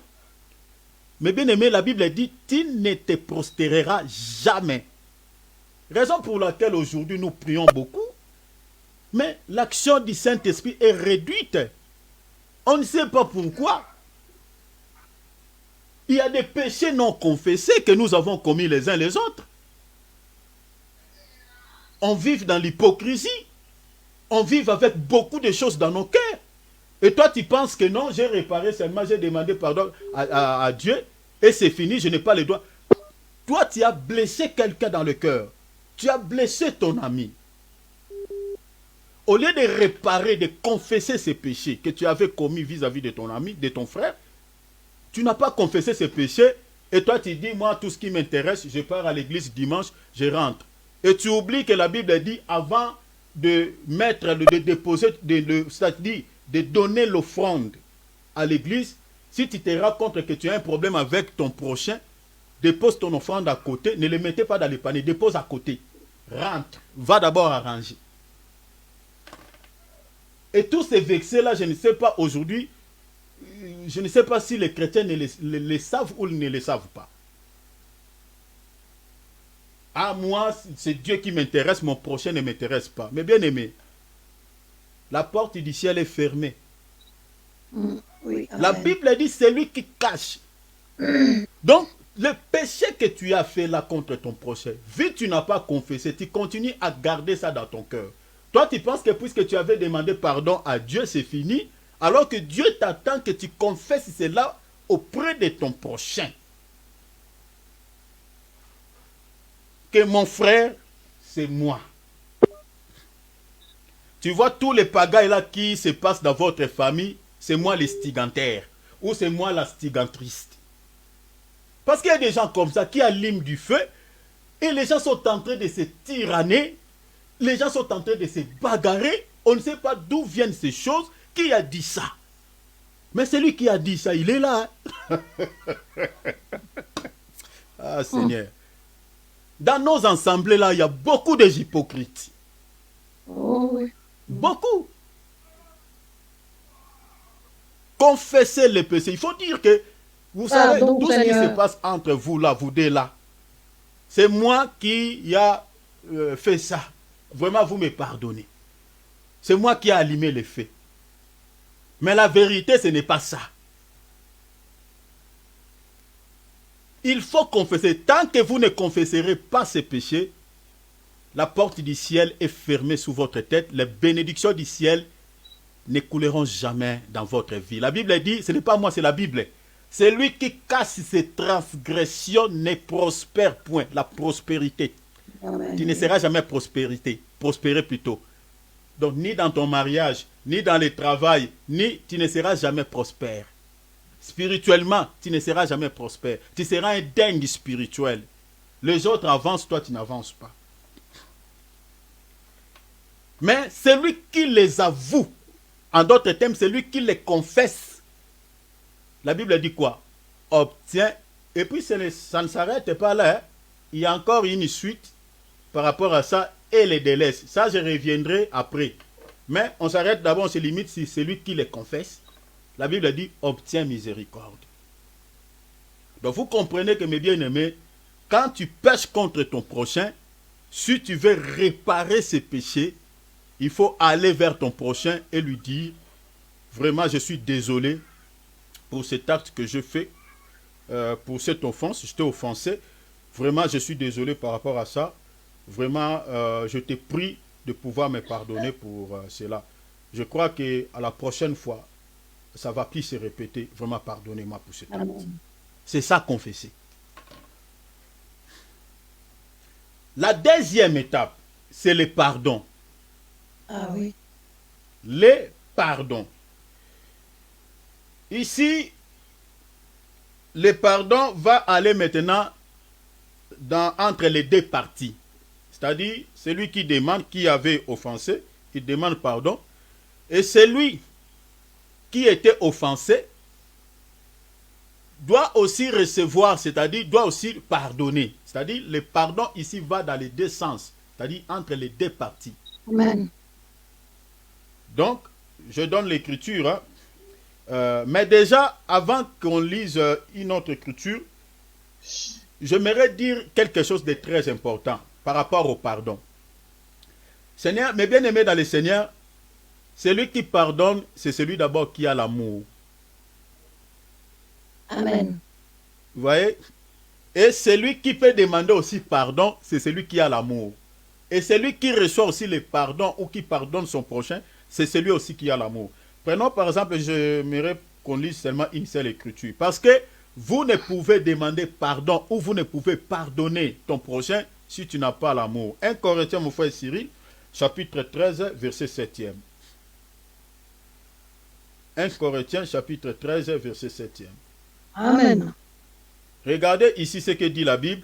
S1: Mais bien aimé, la Bible dit, tu ne te prospéreras jamais. Raison pour laquelle aujourd'hui nous prions beaucoup, mais l'action du Saint-Esprit est réduite. On ne sait pas pourquoi. Il y a des péchés non confessés que nous avons commis les uns les autres. On vit dans l'hypocrisie. on vive avec beaucoup de choses dans nos cœurs. Et toi, tu penses que non, j'ai réparé seulement, j'ai demandé pardon à Dieu, et c'est fini, je n'ai pas les doigts. Toi, tu as blessé quelqu'un dans le cœur. Tu as blessé ton ami. Au lieu de réparer, de confesser ces péchés que tu avais commis vis-à-vis de ton ami, de ton frère, tu n'as pas confessé ces péchés, et toi, tu dis, moi, tout ce qui m'intéresse, je pars à l'église dimanche, je rentre. Et tu oublies que la Bible dit, avant de mettre, de déposer, c'est-à-dire de donner l'offrande à l'église, si tu te rends compte que tu as un problème avec ton prochain, dépose ton offrande à côté, ne le mettez pas dans les paniers, dépose à côté. Rentre, va d'abord arranger. Et tous ces vexés-là, je ne sais pas aujourd'hui, je ne sais pas si les chrétiens les savent ou ne les savent pas. Ah, moi, c'est Dieu qui m'intéresse, mon prochain ne m'intéresse pas. Mais bien aimé, la porte du ciel est fermée.
S4: Oui,
S1: la Bible dit, c'est lui qui cache. Donc, le péché que tu as fait là contre ton prochain, vu que tu n'as pas confessé, tu continues à garder ça dans ton cœur. Toi, tu penses que puisque tu avais demandé pardon à Dieu, c'est fini, alors que Dieu t'attend que tu confesses cela auprès de ton prochain. Que mon frère, c'est moi. Tu vois tous les pagailles là qui se passent dans votre famille, c'est moi les stigantaires, ou c'est moi la stigantriste. Parce qu'il y a des gens comme ça qui allument du feu, et les gens sont en train de se tyranner, les gens sont en train de se bagarrer, on ne sait pas d'où viennent ces choses, qui a dit ça. Mais celui qui a dit ça, il est là. Ah Seigneur. Dans nos assemblées là, il y a beaucoup d'hypocrites.
S4: Oh, oui.
S1: Beaucoup. Confessez les péchés. Il faut dire que, vous savez, tout ce qui se passe entre vous là, vous deux là, c'est moi qui a fait ça. Vraiment, vous me pardonnez. C'est moi qui ai allumé les faits. Mais la vérité, ce n'est pas ça. Il faut confesser. Tant que vous ne confesserez pas ces péchés, la porte du ciel est fermée sous votre tête. Les bénédictions du ciel ne couleront jamais dans votre vie. La Bible dit, ce n'est pas moi, c'est la Bible. Celui qui casse ses transgressions ne prospère point. La prospérité.
S4: Amen.
S1: Tu ne seras jamais prospérer plutôt. Donc, ni dans ton mariage, ni dans le travail, ni tu ne seras jamais prospère. Spirituellement, tu ne seras jamais prospère. Tu seras un dingue spirituel. Les autres avancent, toi tu n'avances pas. Mais celui qui les avoue, en d'autres termes, celui qui les confesse, la Bible dit quoi? Obtient. Et puis ça ne s'arrête pas là. Hein. Il y a encore une suite par rapport à ça et les délaisse. Ça, je reviendrai après. Mais on s'arrête d'abord, on se limite si celui qui les confesse. La Bible dit obtient miséricorde. Donc vous comprenez que mes bien-aimés, quand tu pêches contre ton prochain, si tu veux réparer ses péchés, il faut aller vers ton prochain et lui dire vraiment je suis désolé pour cet acte que je fais, pour cette offense, je t'ai offensé. Vraiment je suis désolé par rapport à ça. Vraiment je te prie de pouvoir me pardonner pour cela. Je crois qu'à la prochaine fois, ça ne va plus se répéter. Vraiment pardonnez-moi pour cet acte. C'est ça confesser. La deuxième étape, c'est le pardon.
S4: Ah oui.
S1: Le pardon. Ici, le pardon va aller maintenant entre les deux parties. C'est-à-dire, celui qui demande, qui avait offensé, il demande pardon. Et celui qui était offensé doit aussi recevoir, c'est-à-dire doit aussi pardonner. C'est-à-dire, le pardon ici va dans les deux sens, c'est-à-dire entre les deux parties.
S4: Amen.
S1: Donc, je donne l'écriture. Hein. Mais déjà, avant qu'on lise une autre écriture, j'aimerais dire quelque chose de très important par rapport au pardon. Seigneur, mes bien-aimés dans le Seigneur, celui qui pardonne, c'est celui d'abord qui a l'amour.
S4: Amen.
S1: Vous voyez? Et celui qui peut demander aussi pardon, c'est celui qui a l'amour. Et celui qui reçoit aussi le pardon ou qui pardonne son prochain, c'est celui aussi qui a l'amour. Prenons par exemple, j'aimerais qu'on lise seulement une seule écriture. Parce que vous ne pouvez demander pardon ou vous ne pouvez pardonner ton prochain si tu n'as pas l'amour. 1 Corinthiens, mon frère Cyril, chapitre 13, verset 7e. 1 Corinthiens, chapitre 13, verset 7e.
S4: Amen.
S1: Regardez ici ce que dit la Bible.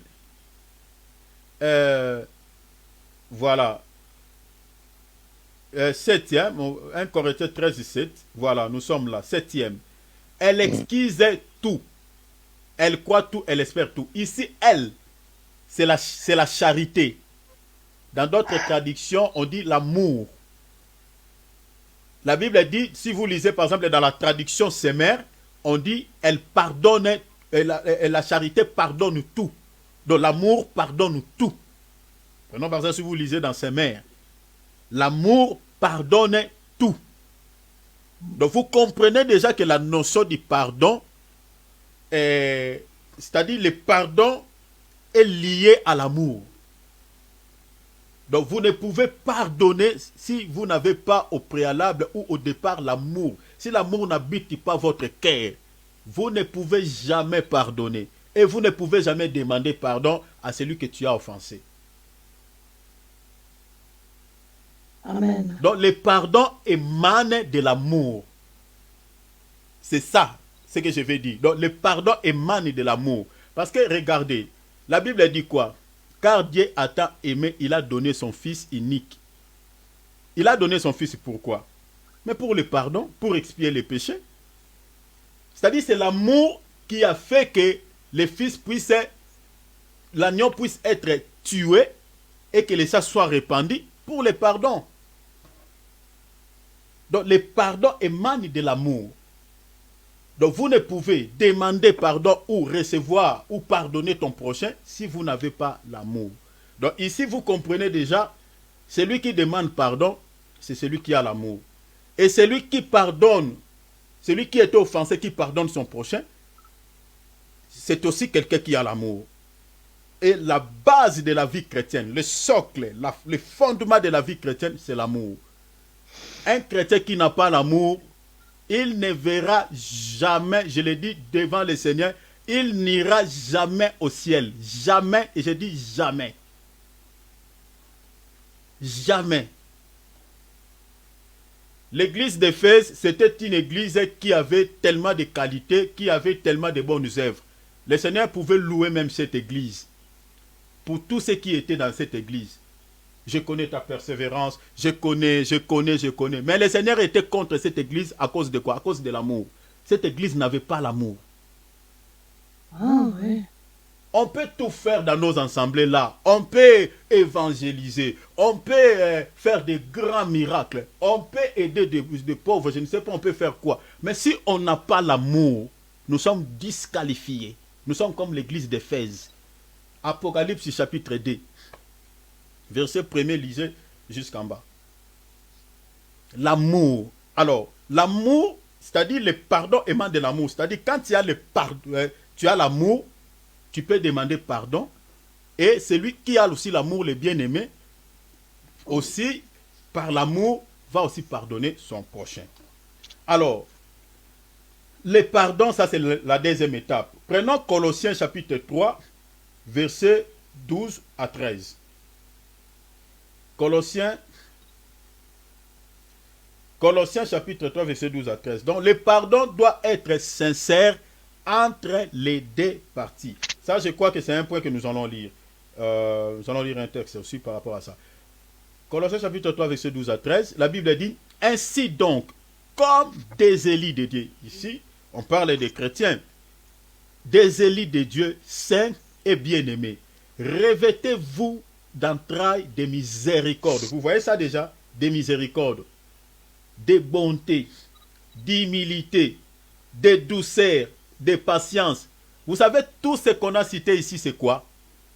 S1: Voilà. 7e, 1 Corinthiens 13, 7. Voilà, nous sommes là. 7e. Elle excuse tout. Elle croit tout, elle espère tout. Ici, elle, c'est la charité. Dans d'autres traductions, on dit l'amour. La Bible dit, si vous lisez par exemple dans la traduction Semer, on dit, elle pardonne, la charité pardonne tout. Donc l'amour pardonne tout. Prenons par exemple si vous lisez dans Semer, l'amour pardonne tout. Donc vous comprenez déjà que la notion du pardon, c'est-à-dire le pardon est lié à l'amour. Donc vous ne pouvez pardonner si vous n'avez pas au préalable ou au départ l'amour. Si l'amour n'habite pas votre cœur, vous ne pouvez jamais pardonner. Et vous ne pouvez jamais demander pardon à celui que tu as offensé.
S4: Amen.
S1: Donc le pardon émane de l'amour. C'est ça, ce que je vais dire. Donc le pardon émane de l'amour. Parce que regardez, la Bible dit quoi? Car Dieu a tant aimé, il a donné son Fils unique. Il a donné son Fils pourquoi? Mais pour le pardon, pour expier les péchés. C'est-à-dire c'est l'amour qui a fait que le Fils puisse, l'agneau puisse être tué et que le sang soit répandu pour le pardon. Donc le pardon émane de l'amour. Donc vous ne pouvez demander pardon ou recevoir ou pardonner ton prochain si vous n'avez pas l'amour. Donc ici vous comprenez déjà, celui qui demande pardon, c'est celui qui a l'amour. Et celui qui pardonne, celui qui est offensé, qui pardonne son prochain, c'est aussi quelqu'un qui a l'amour. Et la base de la vie chrétienne, le socle, le fondement de la vie chrétienne, c'est l'amour. Un chrétien qui n'a pas l'amour, il ne verra jamais, je le dis devant le Seigneur, il n'ira jamais au ciel. Jamais, et je dis jamais. Jamais. L'église d'Éphèse, c'était une église qui avait tellement de qualités, qui avait tellement de bonnes œuvres. Le Seigneur pouvait louer même cette église. Pour tous ceux qui étaient dans cette église. Je connais ta persévérance, je connais. Mais le Seigneur était contre cette église à cause de quoi? À cause de l'amour. Cette église n'avait pas l'amour.
S4: Ah oui.
S1: On peut tout faire dans nos assemblées là. On peut évangéliser. On peut faire des grands miracles. On peut aider des pauvres. Je ne sais pas, on peut faire quoi. Mais si on n'a pas l'amour, nous sommes disqualifiés. Nous sommes comme l'église d'Éphèse. Apocalypse chapitre 2. Verset 1er, lisez jusqu'en bas. L'amour. Alors, l'amour, c'est-à-dire le pardon émane de l'amour. C'est-à-dire quand tu as le pardon, tu as l'amour, tu peux demander pardon. Et celui qui a aussi l'amour, le bien-aimé, aussi, par l'amour, va aussi pardonner son prochain. Alors, le pardon, ça c'est la deuxième étape. Prenons Colossiens chapitre 3, verset 12 à 13. Colossiens chapitre 3, verset 12 à 13. Donc, le pardon doit être sincère entre les deux parties. Ça, je crois que c'est un point que nous allons lire. Nous allons lire un texte aussi par rapport à ça. Colossiens chapitre 3, verset 12 à 13. La Bible dit, « Ainsi donc, comme des élus de Dieu. » Ici, on parle des chrétiens. Des élus de Dieu, saints et bien-aimés. Revêtez-vous d'entrailles de miséricorde. Vous voyez ça déjà? Des miséricordes, de bonté, d'humilité, de douceur, de patience. Vous savez, tout ce qu'on a cité ici, c'est quoi?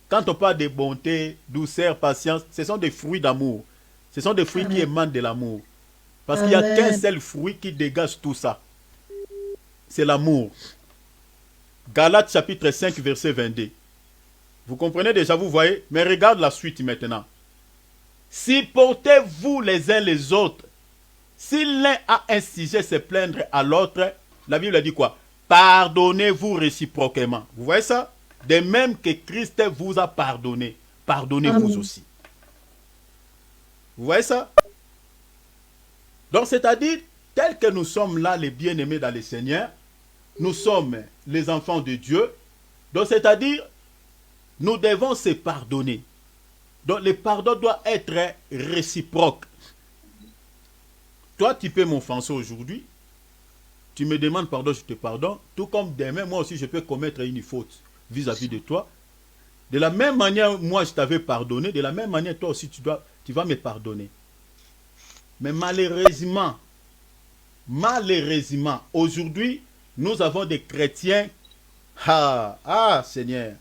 S1: Quand on parle de bonté, douceur, patience, ce sont des fruits d'amour. Ce sont des fruits qui émanent de l'amour. Parce qu'il n'y a qu'un seul fruit qui dégage tout ça. C'est l'amour. Galates chapitre 5, verset 22. Vous comprenez déjà, vous voyez? Mais regarde la suite maintenant. supportez-vous les uns les autres. Si l'un a un sujet se plaindre à l'autre, la Bible dit quoi? Pardonnez-vous réciproquement. Vous voyez ça? De même que Christ vous a pardonné, pardonnez-vous aussi. Vous voyez ça? Donc, c'est-à-dire, tel que nous sommes là, les bien-aimés dans le Seigneur, nous sommes les enfants de Dieu. Donc, c'est-à-dire, nous devons se pardonner. Donc, le pardon doit être réciproque. Toi, tu peux m'offenser aujourd'hui. Tu me demandes pardon, je te pardonne. Tout comme demain, moi aussi, je peux commettre une faute vis-à-vis de toi. De la même manière, moi, je t'avais pardonné. De la même manière, toi aussi, tu vas me pardonner. Mais malheureusement, aujourd'hui, nous avons des chrétiens. Seigneur,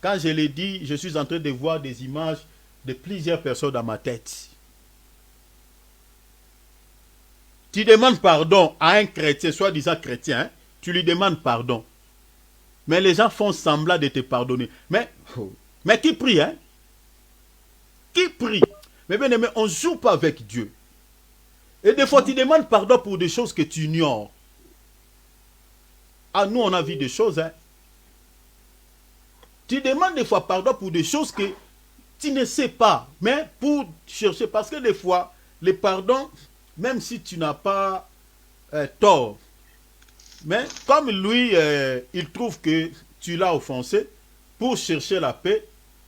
S1: quand je l'ai dit, je suis en train de voir des images de plusieurs personnes dans ma tête. Tu demandes pardon à un chrétien, soi-disant chrétien, hein, tu lui demandes pardon. Mais les gens font semblant de te pardonner. Mais qui prie, hein? Qui prie? Mais bien aimé, on ne joue pas avec Dieu. Et des fois, tu demandes pardon pour des choses que tu ignores. Ah, nous, on a vu des choses, hein. Tu demandes des fois pardon pour des choses que tu ne sais pas. Mais pour chercher, parce que des fois, les pardons, même si tu n'as pas tort, mais comme lui, il trouve que tu l'as offensé, pour chercher la paix,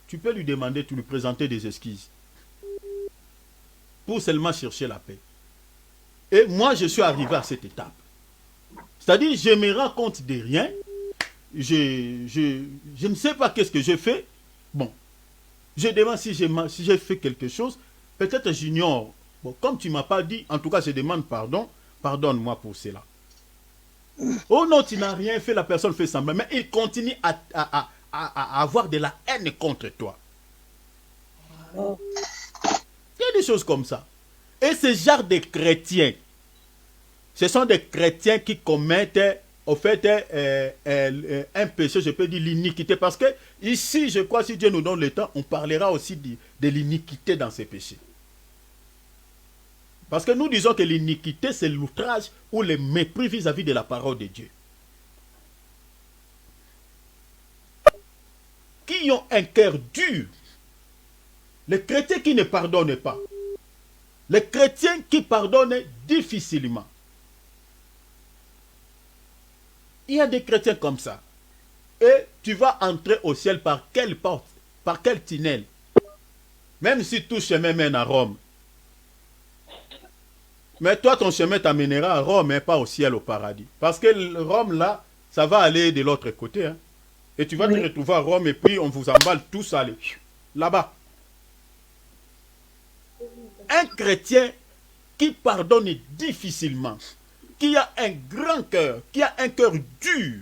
S1: tu peux lui demander, tu lui présenter des excuses. Pour seulement chercher la paix. Et moi, je suis arrivé à cette étape. C'est-à-dire, je me rends compte de rien. Je ne sais pas qu'est-ce que j'ai fait. Bon, je demande si j'ai fait quelque chose. Peut-être j'ignore. Bon, comme tu ne m'as pas dit, en tout cas, je demande pardon. Pardonne-moi pour cela. Oh non, tu n'as rien fait, la personne fait semblant. Mais il continue à avoir de la haine contre toi.
S4: Oh.
S1: Il y a des choses comme ça. Et ce genre de chrétiens, ce sont des chrétiens qui commettent, au fait, un péché, je peux dire l'iniquité. Parce que ici, je crois, si Dieu nous donne le temps, on parlera aussi de l'iniquité dans ces péchés. Parce que nous disons que l'iniquité, c'est l'outrage ou le mépris vis-à-vis de la parole de Dieu. Qui ont un cœur dur. Les chrétiens qui ne pardonnent pas. Les chrétiens qui pardonnent difficilement. Il y a des chrétiens comme ça. Et tu vas entrer au ciel par quelle porte? Par quel tunnel? Même si tout chemin mène à Rome. Mais toi, ton chemin t'amènera à Rome, mais pas au ciel, au paradis. Parce que Rome, là, ça va aller de l'autre côté. Hein. Et tu vas te retrouver à Rome et puis on vous emballe tous à aller là-bas. Un chrétien qui pardonne difficilement, qui a un grand cœur, qui a un cœur dur,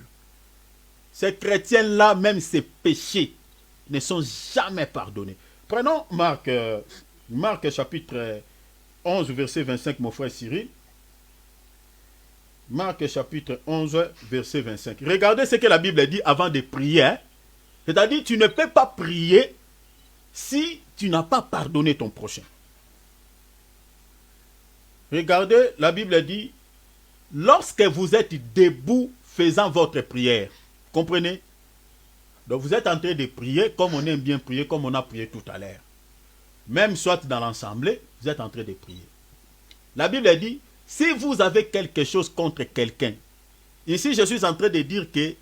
S1: ces chrétiens-là, même ses péchés, ne sont jamais pardonnés. Prenons Marc chapitre 11, verset 25, mon frère Cyril. Marc chapitre 11, verset 25. Regardez ce que la Bible dit avant de prier. Hein? C'est-à-dire, tu ne peux pas prier si tu n'as pas pardonné ton prochain. Regardez, la Bible dit, lorsque vous êtes debout faisant votre prière, comprenez? Donc vous êtes en train de prier comme on aime bien prier, comme on a prié tout à l'heure. Même soit dans l'assemblée, vous êtes en train de prier. La Bible dit, si vous avez quelque chose contre quelqu'un, ici je suis en train de dire que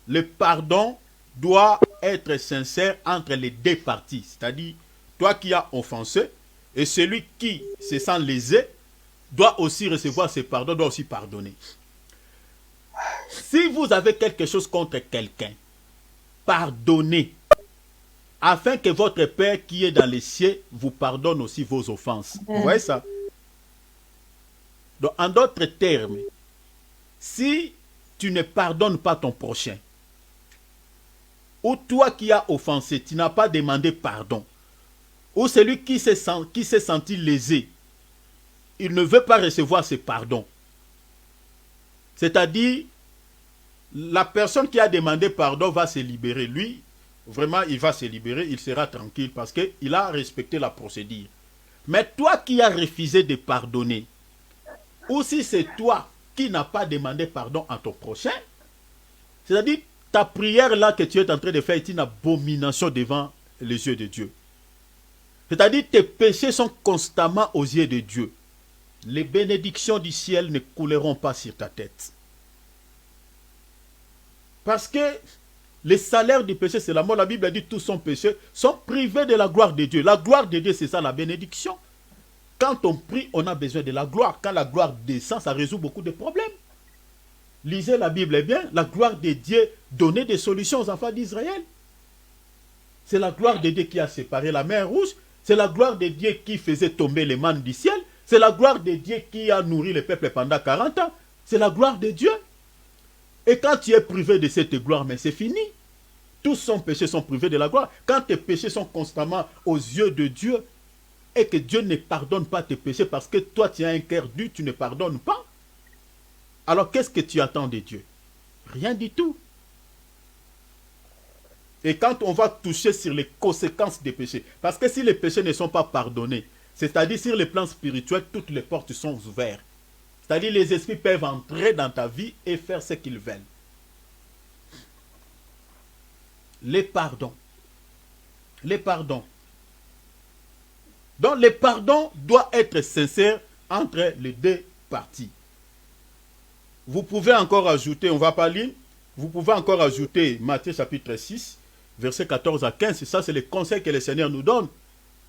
S1: le pardon doit être sincère entre les deux parties. C'est-à-dire, toi qui as offensé et celui qui se sent lésé, doit aussi recevoir ce pardon, doit aussi pardonner. Si vous avez quelque chose contre quelqu'un, pardonnez, afin que votre Père qui est dans les cieux vous pardonne aussi vos offenses. Vous voyez ça? Donc, en d'autres termes, si tu ne pardonnes pas ton prochain, ou toi qui as offensé, tu n'as pas demandé pardon, ou celui qui s'est senti lésé, il ne veut pas recevoir ce pardon. C'est-à-dire, la personne qui a demandé pardon va se libérer. Lui, vraiment, il va se libérer, il sera tranquille parce qu'il a respecté la procédure. Mais toi qui as refusé de pardonner, ou si c'est toi qui n'as pas demandé pardon à ton prochain, c'est-à-dire ta prière là que tu es en train de faire est une abomination devant les yeux de Dieu. C'est-à-dire tes péchés sont constamment aux yeux de Dieu. Les bénédictions du ciel ne couleront pas sur ta tête. Parce que le salaire du péché, c'est la mort. La Bible a dit tous sont péchés, sont privés de la gloire de Dieu. La gloire de Dieu, c'est ça, la bénédiction. Quand on prie, on a besoin de la gloire. Quand la gloire descend, ça résout beaucoup de problèmes. Lisez la Bible bien, la gloire de Dieu donnait des solutions aux enfants d'Israël. C'est la gloire de Dieu qui a séparé la mer Rouge. C'est la gloire de Dieu qui faisait tomber les mannes du ciel. C'est la gloire de Dieu qui a nourri le peuple pendant 40 ans. C'est la gloire de Dieu. Et quand tu es privé de cette gloire, mais c'est fini. Tous son péchés sont privés de la gloire. Quand tes péchés sont constamment aux yeux de Dieu et que Dieu ne pardonne pas tes péchés parce que toi tu as un cœur dur, tu ne pardonnes pas. Alors qu'est-ce que tu attends de Dieu? Rien du tout. Et quand on va toucher sur les conséquences des péchés, parce que si les péchés ne sont pas pardonnés, c'est-à-dire sur le plan spirituel, toutes les portes sont ouvertes. C'est-à-dire les esprits peuvent entrer dans ta vie et faire ce qu'ils veulent. Les pardons. Les pardons. Donc le pardon doit être sincère entre les deux parties. Vous pouvez encore ajouter, on va pas lire, vous pouvez encore ajouter Matthieu chapitre 6, versets 14 à 15. Ça, c'est le conseil que le Seigneur nous donne.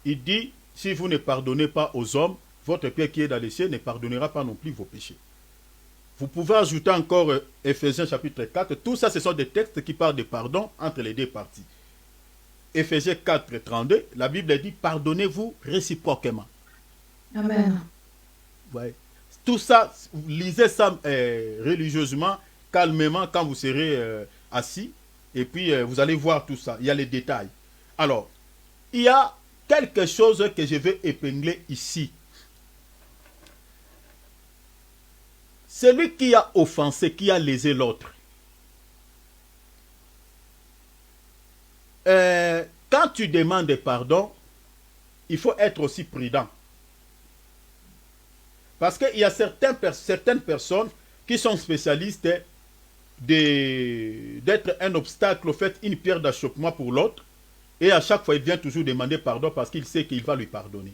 S1: Il dit, si vous ne pardonnez pas aux hommes, votre Père qui est dans les cieux ne pardonnera pas non plus vos péchés. Vous pouvez ajouter encore Éphésiens chapitre 4. Tout ça, ce sont des textes qui parlent de pardon entre les deux parties. Éphésiens 4, 32, la Bible dit, pardonnez-vous réciproquement.
S2: Amen.
S1: Ouais. Tout ça, lisez ça religieusement, calmement, quand vous serez assis. Et puis, vous allez voir tout ça. Il y a les détails. Alors, il y a quelque chose que je vais épingler ici. Celui qui a offensé, qui a lésé l'autre. Quand tu demandes pardon, il faut être aussi prudent. Parce qu'il y a certaines personnes qui sont spécialistes d'être un obstacle, au fait, une pierre d'achoppement pour l'autre. Et à chaque fois, il vient toujours demander pardon parce qu'il sait qu'il va lui pardonner.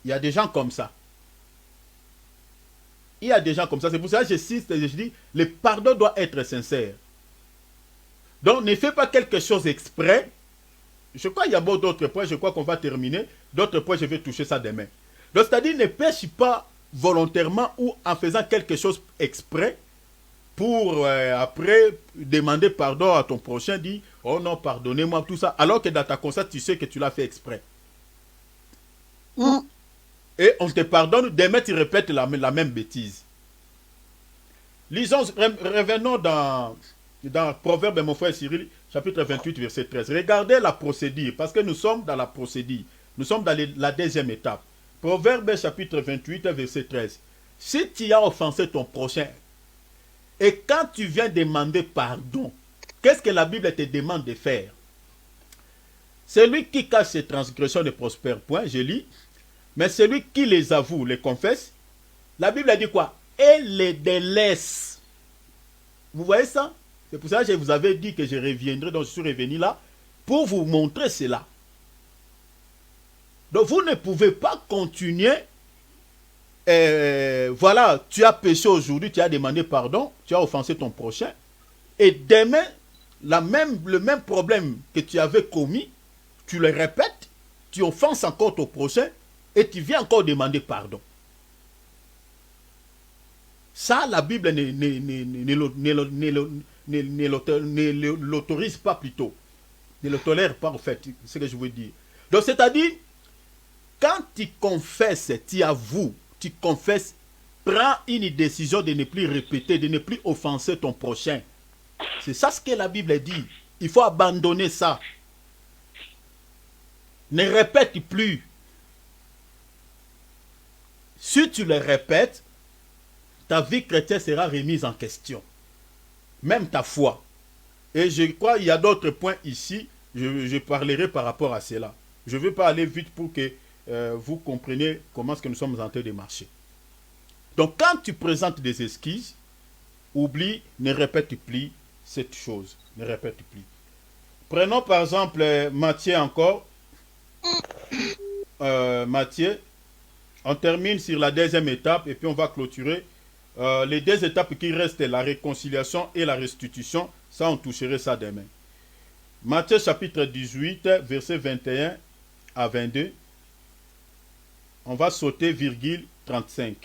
S1: Il y a des gens comme ça. Il y a des gens comme ça. C'est pour ça que j'insiste et je dis, le pardon doit être sincère. Donc, ne fais pas quelque chose exprès. Je crois qu'il y a beaucoup d'autres points. Je crois qu'on va terminer. D'autres points, je vais toucher ça demain. Donc, c'est-à-dire, ne pêche pas volontairement ou en faisant quelque chose exprès pour après demander pardon à ton prochain, dire oh non, pardonnez-moi, tout ça, alors que dans ta conscience, tu sais que tu l'as fait exprès. Et on te pardonne, demain tu répètes la même bêtise. Lisons, revenons dans Proverbe, mon frère Cyril, chapitre 28, verset 13. Regardez la procédure, parce que nous sommes dans la procédure. Nous sommes dans la deuxième étape. Proverbe, chapitre 28, verset 13. Si tu as offensé ton prochain, et quand tu viens demander pardon, qu'est-ce que la Bible te demande de faire? Celui qui cache ses transgressions ne prospère point, je lis. Mais celui qui les avoue, les confesse, la Bible a dit quoi? Et les délaisse. Vous voyez ça? C'est pour ça que je vous avais dit que je reviendrai, donc je suis revenu là, pour vous montrer cela. Donc vous ne pouvez pas continuer. Voilà, tu as péché aujourd'hui, tu as demandé pardon, tu as offensé ton prochain. Et demain, le même problème que tu avais commis, tu le répètes, tu offenses encore ton prochain et tu viens encore demander pardon. Ça, la Bible ne l'autorise pas plutôt. Ne le tolère pas en fait, c'est ce que je veux dire. Donc c'est-à-dire, quand tu confesses, tu avoues, tu confesses, prends une décision de ne plus répéter, de ne plus offenser ton prochain. C'est ça ce que la Bible dit. Il faut abandonner ça. Ne répète plus. Si tu le répètes, ta vie chrétienne sera remise en question. Même ta foi. Et je crois qu'il y a d'autres points ici. Je parlerai par rapport à cela. Je ne veux pas aller vite pour que vous comprenez comment est-ce que nous sommes en train de marcher. Donc, quand tu présentes des excuses, oublie, ne répète plus cette chose. Ne répète plus. Prenons par exemple Matthieu encore. Matthieu, on termine sur la deuxième étape et puis on va clôturer. Les deux étapes qui restent, la réconciliation et la restitution, ça on toucherait ça demain. Matthieu chapitre 18, verset 21 à 22. On va sauter virgule 35.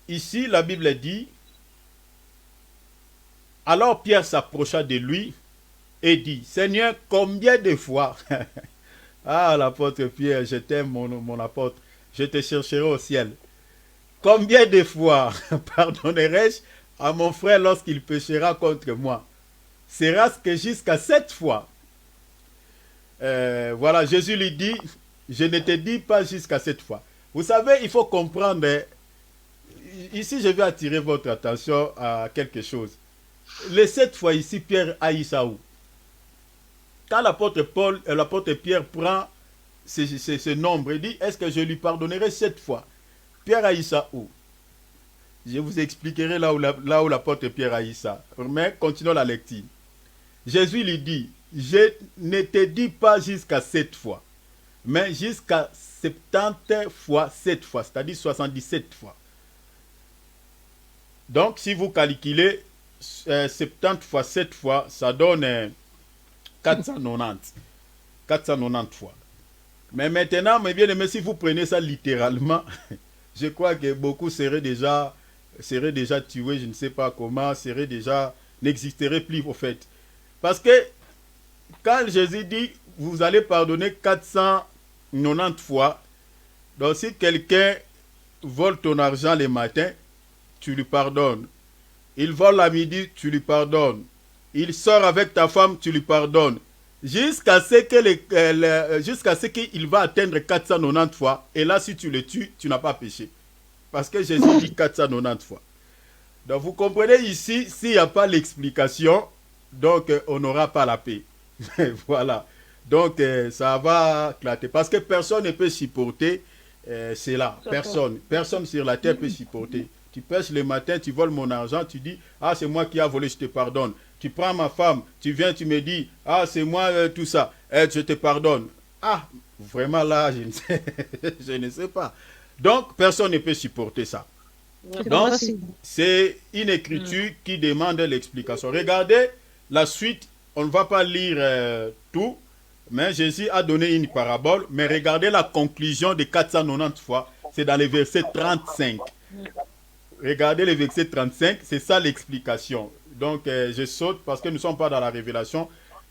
S1: Ici, la Bible dit, alors Pierre s'approcha de lui et dit, Seigneur, combien de fois ah, l'apôtre Pierre, je t'aime mon apôtre, je te chercherai au ciel. Combien de fois pardonnerai-je à mon frère lorsqu'il péchera contre moi? Sera-ce que jusqu'à 7 fois? Voilà, Jésus lui dit, je ne te dis pas jusqu'à 7 fois. Vous savez, il faut comprendre, ici je vais attirer votre attention à quelque chose. Les 7 fois ici, Pierre haït ça où? Quand l'apôtre Pierre prend ce nombre, il dit, est-ce que je lui pardonnerai 7 fois? Pierre haït ça où? Je vous expliquerai là où l'apôtre Pierre haït ça. Mais continuons la lecture. Jésus lui dit, je ne te dis pas jusqu'à 7 fois, mais jusqu'à 70 fois 7 fois, c'est-à-dire 77 fois. Donc, si vous calculez 70 fois 7 fois, ça donne 490. 490 fois. Mais maintenant, mes bien-aimés, si vous prenez ça littéralement, je crois que beaucoup seraient déjà tués, je ne sais pas comment, n'existeraient plus au fait. Parce que quand Jésus dit, vous allez pardonner 490 fois, donc si quelqu'un vole ton argent le matin, tu lui pardonnes. Il vole à midi, tu lui pardonnes. Il sort avec ta femme, tu lui pardonnes. Jusqu'à ce qu'il va atteindre 490 fois. Et là, si tu le tues, tu n'as pas péché. Parce que Jésus dit 490 fois. Donc, vous comprenez ici, s'il n'y a pas l'explication, donc on n'aura pas la paix. Voilà. Donc, ça va éclater. Parce que personne ne peut supporter cela. Personne sur la terre peut supporter. Tu pêches le matin, tu voles mon argent, tu dis, ah, c'est moi qui ai volé, je te pardonne. Tu prends ma femme, tu viens, tu me dis, ah, c'est moi, tout ça, je te pardonne. Ah, vraiment là, je ne sais pas. Donc, personne ne peut supporter ça. Donc, c'est une écriture qui demande l'explication. Regardez la suite, on ne va pas lire tout, mais Jésus a donné une parabole, mais regardez la conclusion de 490 fois, c'est dans le verset 35. Regardez le verset 35, c'est ça l'explication. Donc, je saute parce que nous ne sommes pas dans la révélation.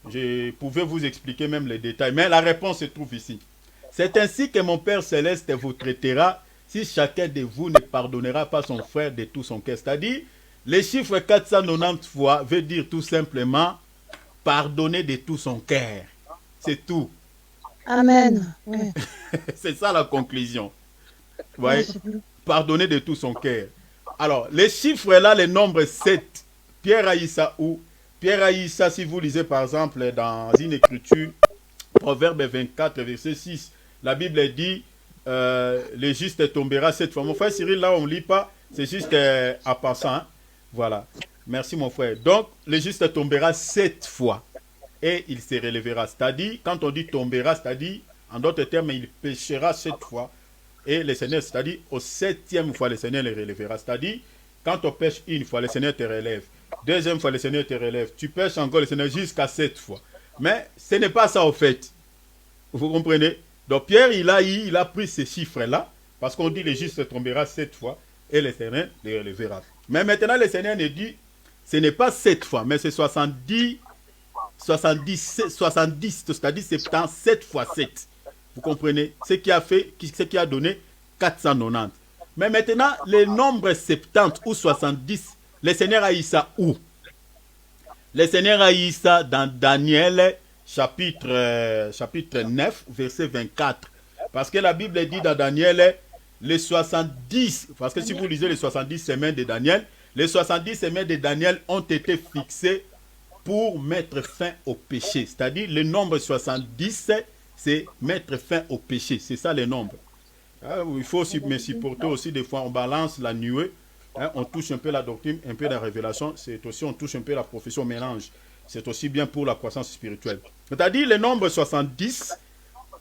S1: Je pouvais vous expliquer même les détails, mais la réponse se trouve ici. C'est ainsi que mon Père Céleste vous traitera si chacun de vous ne pardonnera pas son frère de tout son cœur. C'est-à-dire, le chiffre 490 fois veut dire tout simplement pardonner de tout son cœur. C'est tout.
S4: Amen. Ouais.
S1: C'est ça la conclusion. Vous voyez? Pardonner de tout son cœur. Alors, les chiffres là, les nombres 7, Pierre haït ça où? Pierre haït ça, si vous lisez par exemple dans une écriture, Proverbe 24, verset 6, la Bible dit, le juste tombera 7 fois. Mon frère Cyril, là on ne lit pas, c'est juste à passant. Hein? Voilà. Merci mon frère. Donc, le juste tombera 7 fois et il se relèvera. C'est-à-dire, quand on dit tombera, c'est-à-dire, en d'autres termes, il péchera 7 fois. Et le Seigneur, c'est-à-dire, au 7e fois, le Seigneur le relèvera. C'est-à-dire, quand on pêche une fois, le Seigneur te relève. Deuxième fois, le Seigneur te relève. Tu pêches encore le Seigneur jusqu'à 7 fois. Mais ce n'est pas ça au fait. Vous comprenez? Donc Pierre, il a pris ces chiffres-là, parce qu'on dit le juste tombera 7 fois, et le Seigneur le relèvera. Mais maintenant, le Seigneur nous dit, ce n'est pas 7 fois, mais c'est 70, c'est-à-dire 77 fois 7. Vous comprenez? Ce qui a donné 490. Mais maintenant, le nombre 70 ou 70, le Seigneur a eu ça où? Le Seigneur a eu ça dans Daniel chapitre 9, verset 24. Parce que la Bible dit dans Daniel, les 70, parce que si vous lisez les 70 semaines de Daniel, les 70 semaines de Daniel ont été fixées
S5: pour mettre fin au péché. C'est-à-dire, le nombre 70, c'est mettre fin au péché. C'est ça le nombre. Il faut aussi me supporter aussi, des fois, on balance la nuée. On touche un peu la doctrine, un peu la révélation. C'est aussi, on touche un peu la profession, mélange. C'est aussi bien pour la croissance spirituelle. C'est-à-dire, le nombre 70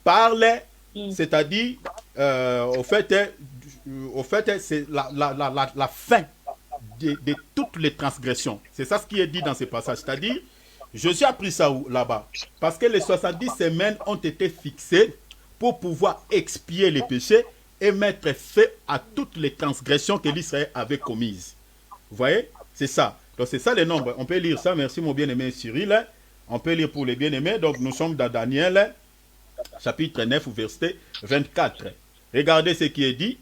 S5: parle, c'est-à-dire, au fait, c'est la fin de toutes les transgressions. C'est ça ce qui est dit dans ce passage. C'est-à-dire, Jésus a pris ça là-bas. Parce que les 70 semaines ont été fixées pour pouvoir expier les péchés et mettre fin à toutes les transgressions que l'Israël avait commises. Vous voyez? C'est ça. Donc c'est ça les nombres. On peut lire ça. Merci mon bien-aimé Cyril. On peut lire pour les bien-aimés. Donc nous sommes dans Daniel, chapitre 9, verset 24. Regardez ce qui est dit.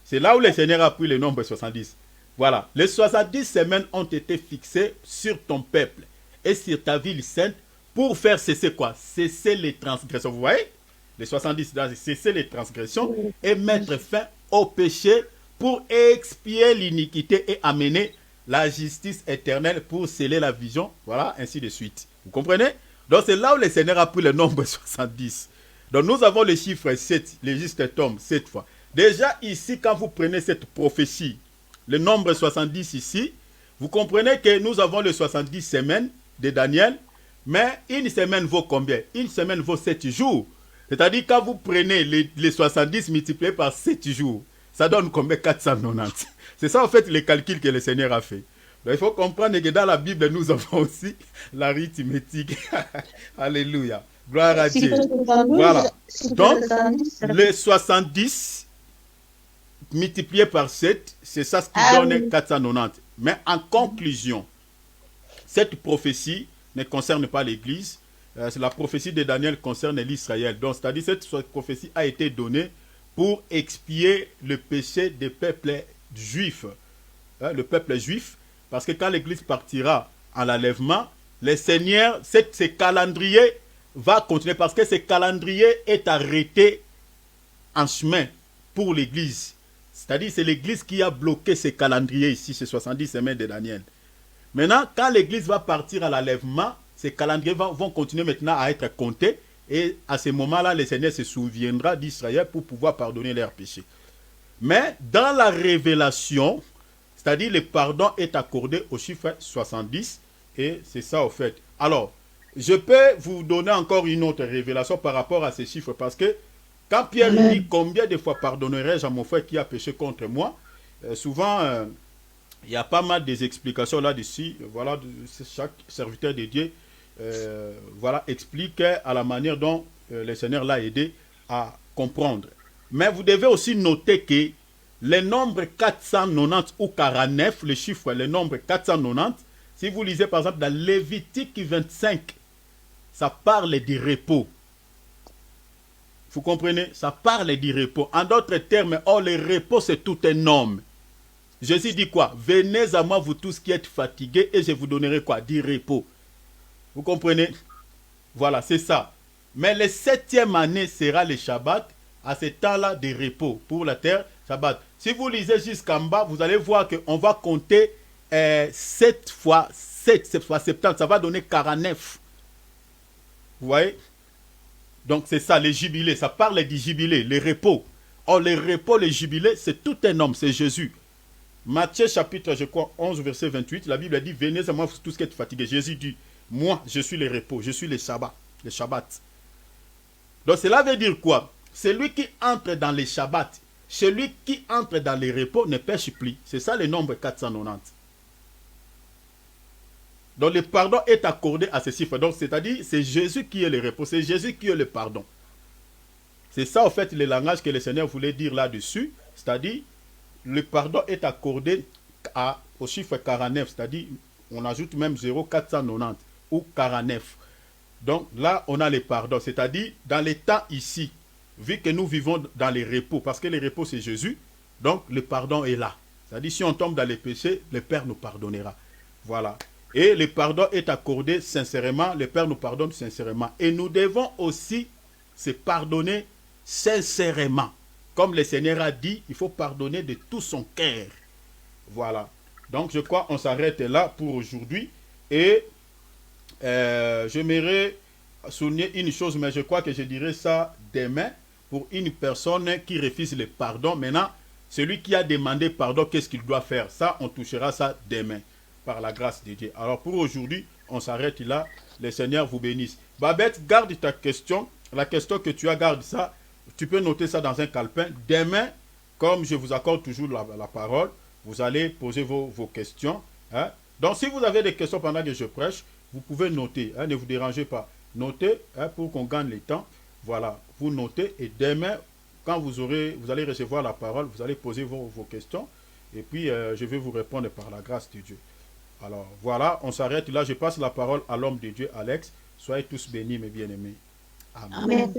S5: C'est là où le Seigneur a pris le nombre 70. Voilà. Les 70 semaines ont été fixées sur ton peuple et sur ta ville sainte pour faire cesser quoi? Cesser les transgressions. Vous voyez? Les 70, cesser les transgressions et mettre fin au péché pour expier l'iniquité et amener la justice éternelle pour sceller la vision. Voilà, ainsi de suite. Vous comprenez? Donc c'est là où le Seigneur a pris le nombre 70. Donc nous avons le chiffre 7, le juste tombe 7 fois. Déjà ici, quand vous prenez cette prophétie, le nombre 70 ici, vous comprenez que nous avons les 70 semaines de Daniel, mais une semaine vaut combien? Une semaine vaut 7 jours. C'est-à-dire quand vous prenez les 70 multipliés par 7 jours, ça donne combien? 490. C'est ça en fait le calcul que le Seigneur a fait. Donc, il faut comprendre que dans la Bible, nous avons aussi l'arithmétique. Alléluia. Gloire à Dieu. Voilà. Donc, les 70 multiplié par 7, c'est ça ce qui donne 490. Mais en conclusion, cette prophétie ne concerne pas l'Église. La prophétie de Daniel concerne l'Israël. Donc, c'est-à-dire que cette prophétie a été donnée pour expier le péché des peuples juifs. Le peuple juif, parce que quand l'Église partira en l'enlèvement, le Seigneur, ce calendrier va continuer, parce que ce calendrier est arrêté en chemin pour l'Église. C'est-à-dire c'est l'Église qui a bloqué ce calendrier ici, ces 70 semaines de Daniel. Maintenant, quand l'Église va partir à l'enlèvement, ces calendriers vont continuer maintenant à être comptés. Et à ce moment-là, le Seigneur se souviendra d'Israël pour pouvoir pardonner leurs péchés. Mais dans la révélation, c'est-à-dire le pardon est accordé au chiffre 70. Et c'est ça au fait. Alors, je peux vous donner encore une autre révélation par rapport à ces chiffres. Parce que quand Pierre dit combien de fois pardonnerai-je à mon frère qui a péché contre moi, souvent, il y a pas mal des explications là-dessus. Voilà, chaque serviteur de Dieu voilà, explique à la manière dont le Seigneur l'a aidé à comprendre. Mais vous devez aussi noter que le nombre 490 ou 49, le chiffre, le nombre 490, si vous lisez par exemple dans Lévitique 25, ça parle du repos. Vous comprenez? Ça parle du repos. En d'autres termes, le repos c'est tout un homme. Jésus dit quoi? Venez à moi vous tous qui êtes fatigués et je vous donnerai quoi? Du repos. Vous comprenez? Voilà, c'est ça. Mais le 7e année sera le Shabbat, à ce temps-là de repos pour la terre, Shabbat. Si vous lisez jusqu'en bas, vous allez voir qu'on va compter 7 fois 7, 7 fois 70, ça va donner 49. Vous voyez? Donc c'est ça, les jubilés, ça parle du jubilé, les repos. Or, les repos, les jubilés, c'est tout un homme, c'est Jésus. Matthieu chapitre, je crois, 11, verset 28, la Bible a dit, venez à moi tous qui êtes fatigués. Jésus dit, moi, je suis le repos, je suis le Shabbat. Le Shabbat. Donc cela veut dire quoi? Celui qui entre dans les Shabbats, celui qui entre dans les repos ne pêche plus. C'est ça le nombre 490. Donc le pardon est accordé à ces chiffres. Donc c'est-à-dire c'est Jésus qui est le repos, c'est Jésus qui est le pardon. C'est ça en fait le langage que le Seigneur voulait dire là-dessus. C'est-à-dire le pardon est accordé au chiffre 49. C'est-à-dire on ajoute même 0,490 ou 49. Donc là on a le pardon. C'est-à-dire dans les temps ici, vu que nous vivons dans les repos, parce que les repos c'est Jésus, donc le pardon est là. C'est-à-dire si on tombe dans les péchés, le Père nous pardonnera. Voilà. Et le pardon est accordé sincèrement, le Père nous pardonne sincèrement. Et nous devons aussi se pardonner sincèrement. Comme le Seigneur a dit, il faut pardonner de tout son cœur. Voilà. Donc je crois qu'on s'arrête là pour aujourd'hui. Et j'aimerais souligner une chose, mais je crois que je dirais ça demain, pour une personne qui refuse le pardon. Maintenant, celui qui a demandé pardon, qu'est-ce qu'il doit faire? Ça, on touchera ça demain, par la grâce de Dieu. Alors pour aujourd'hui, on s'arrête là. Le Seigneur vous bénisse. Babette, garde ta question. La question que tu as, garde ça. Tu peux noter ça dans un calepin. Demain, comme je vous accorde toujours la parole, vous allez poser vos questions. Hein? Donc si vous avez des questions pendant que je prêche, vous pouvez noter. Hein? Ne vous dérangez pas. Notez, hein, pour qu'on gagne le temps. Voilà, vous notez et demain, quand vous allez recevoir la parole, vous allez poser vos questions et puis je vais vous répondre par la grâce de Dieu. Alors voilà, on s'arrête là. Je passe la parole à l'homme de Dieu, Alex. Soyez tous bénis, mes bien-aimés. Amen.
S3: Amen.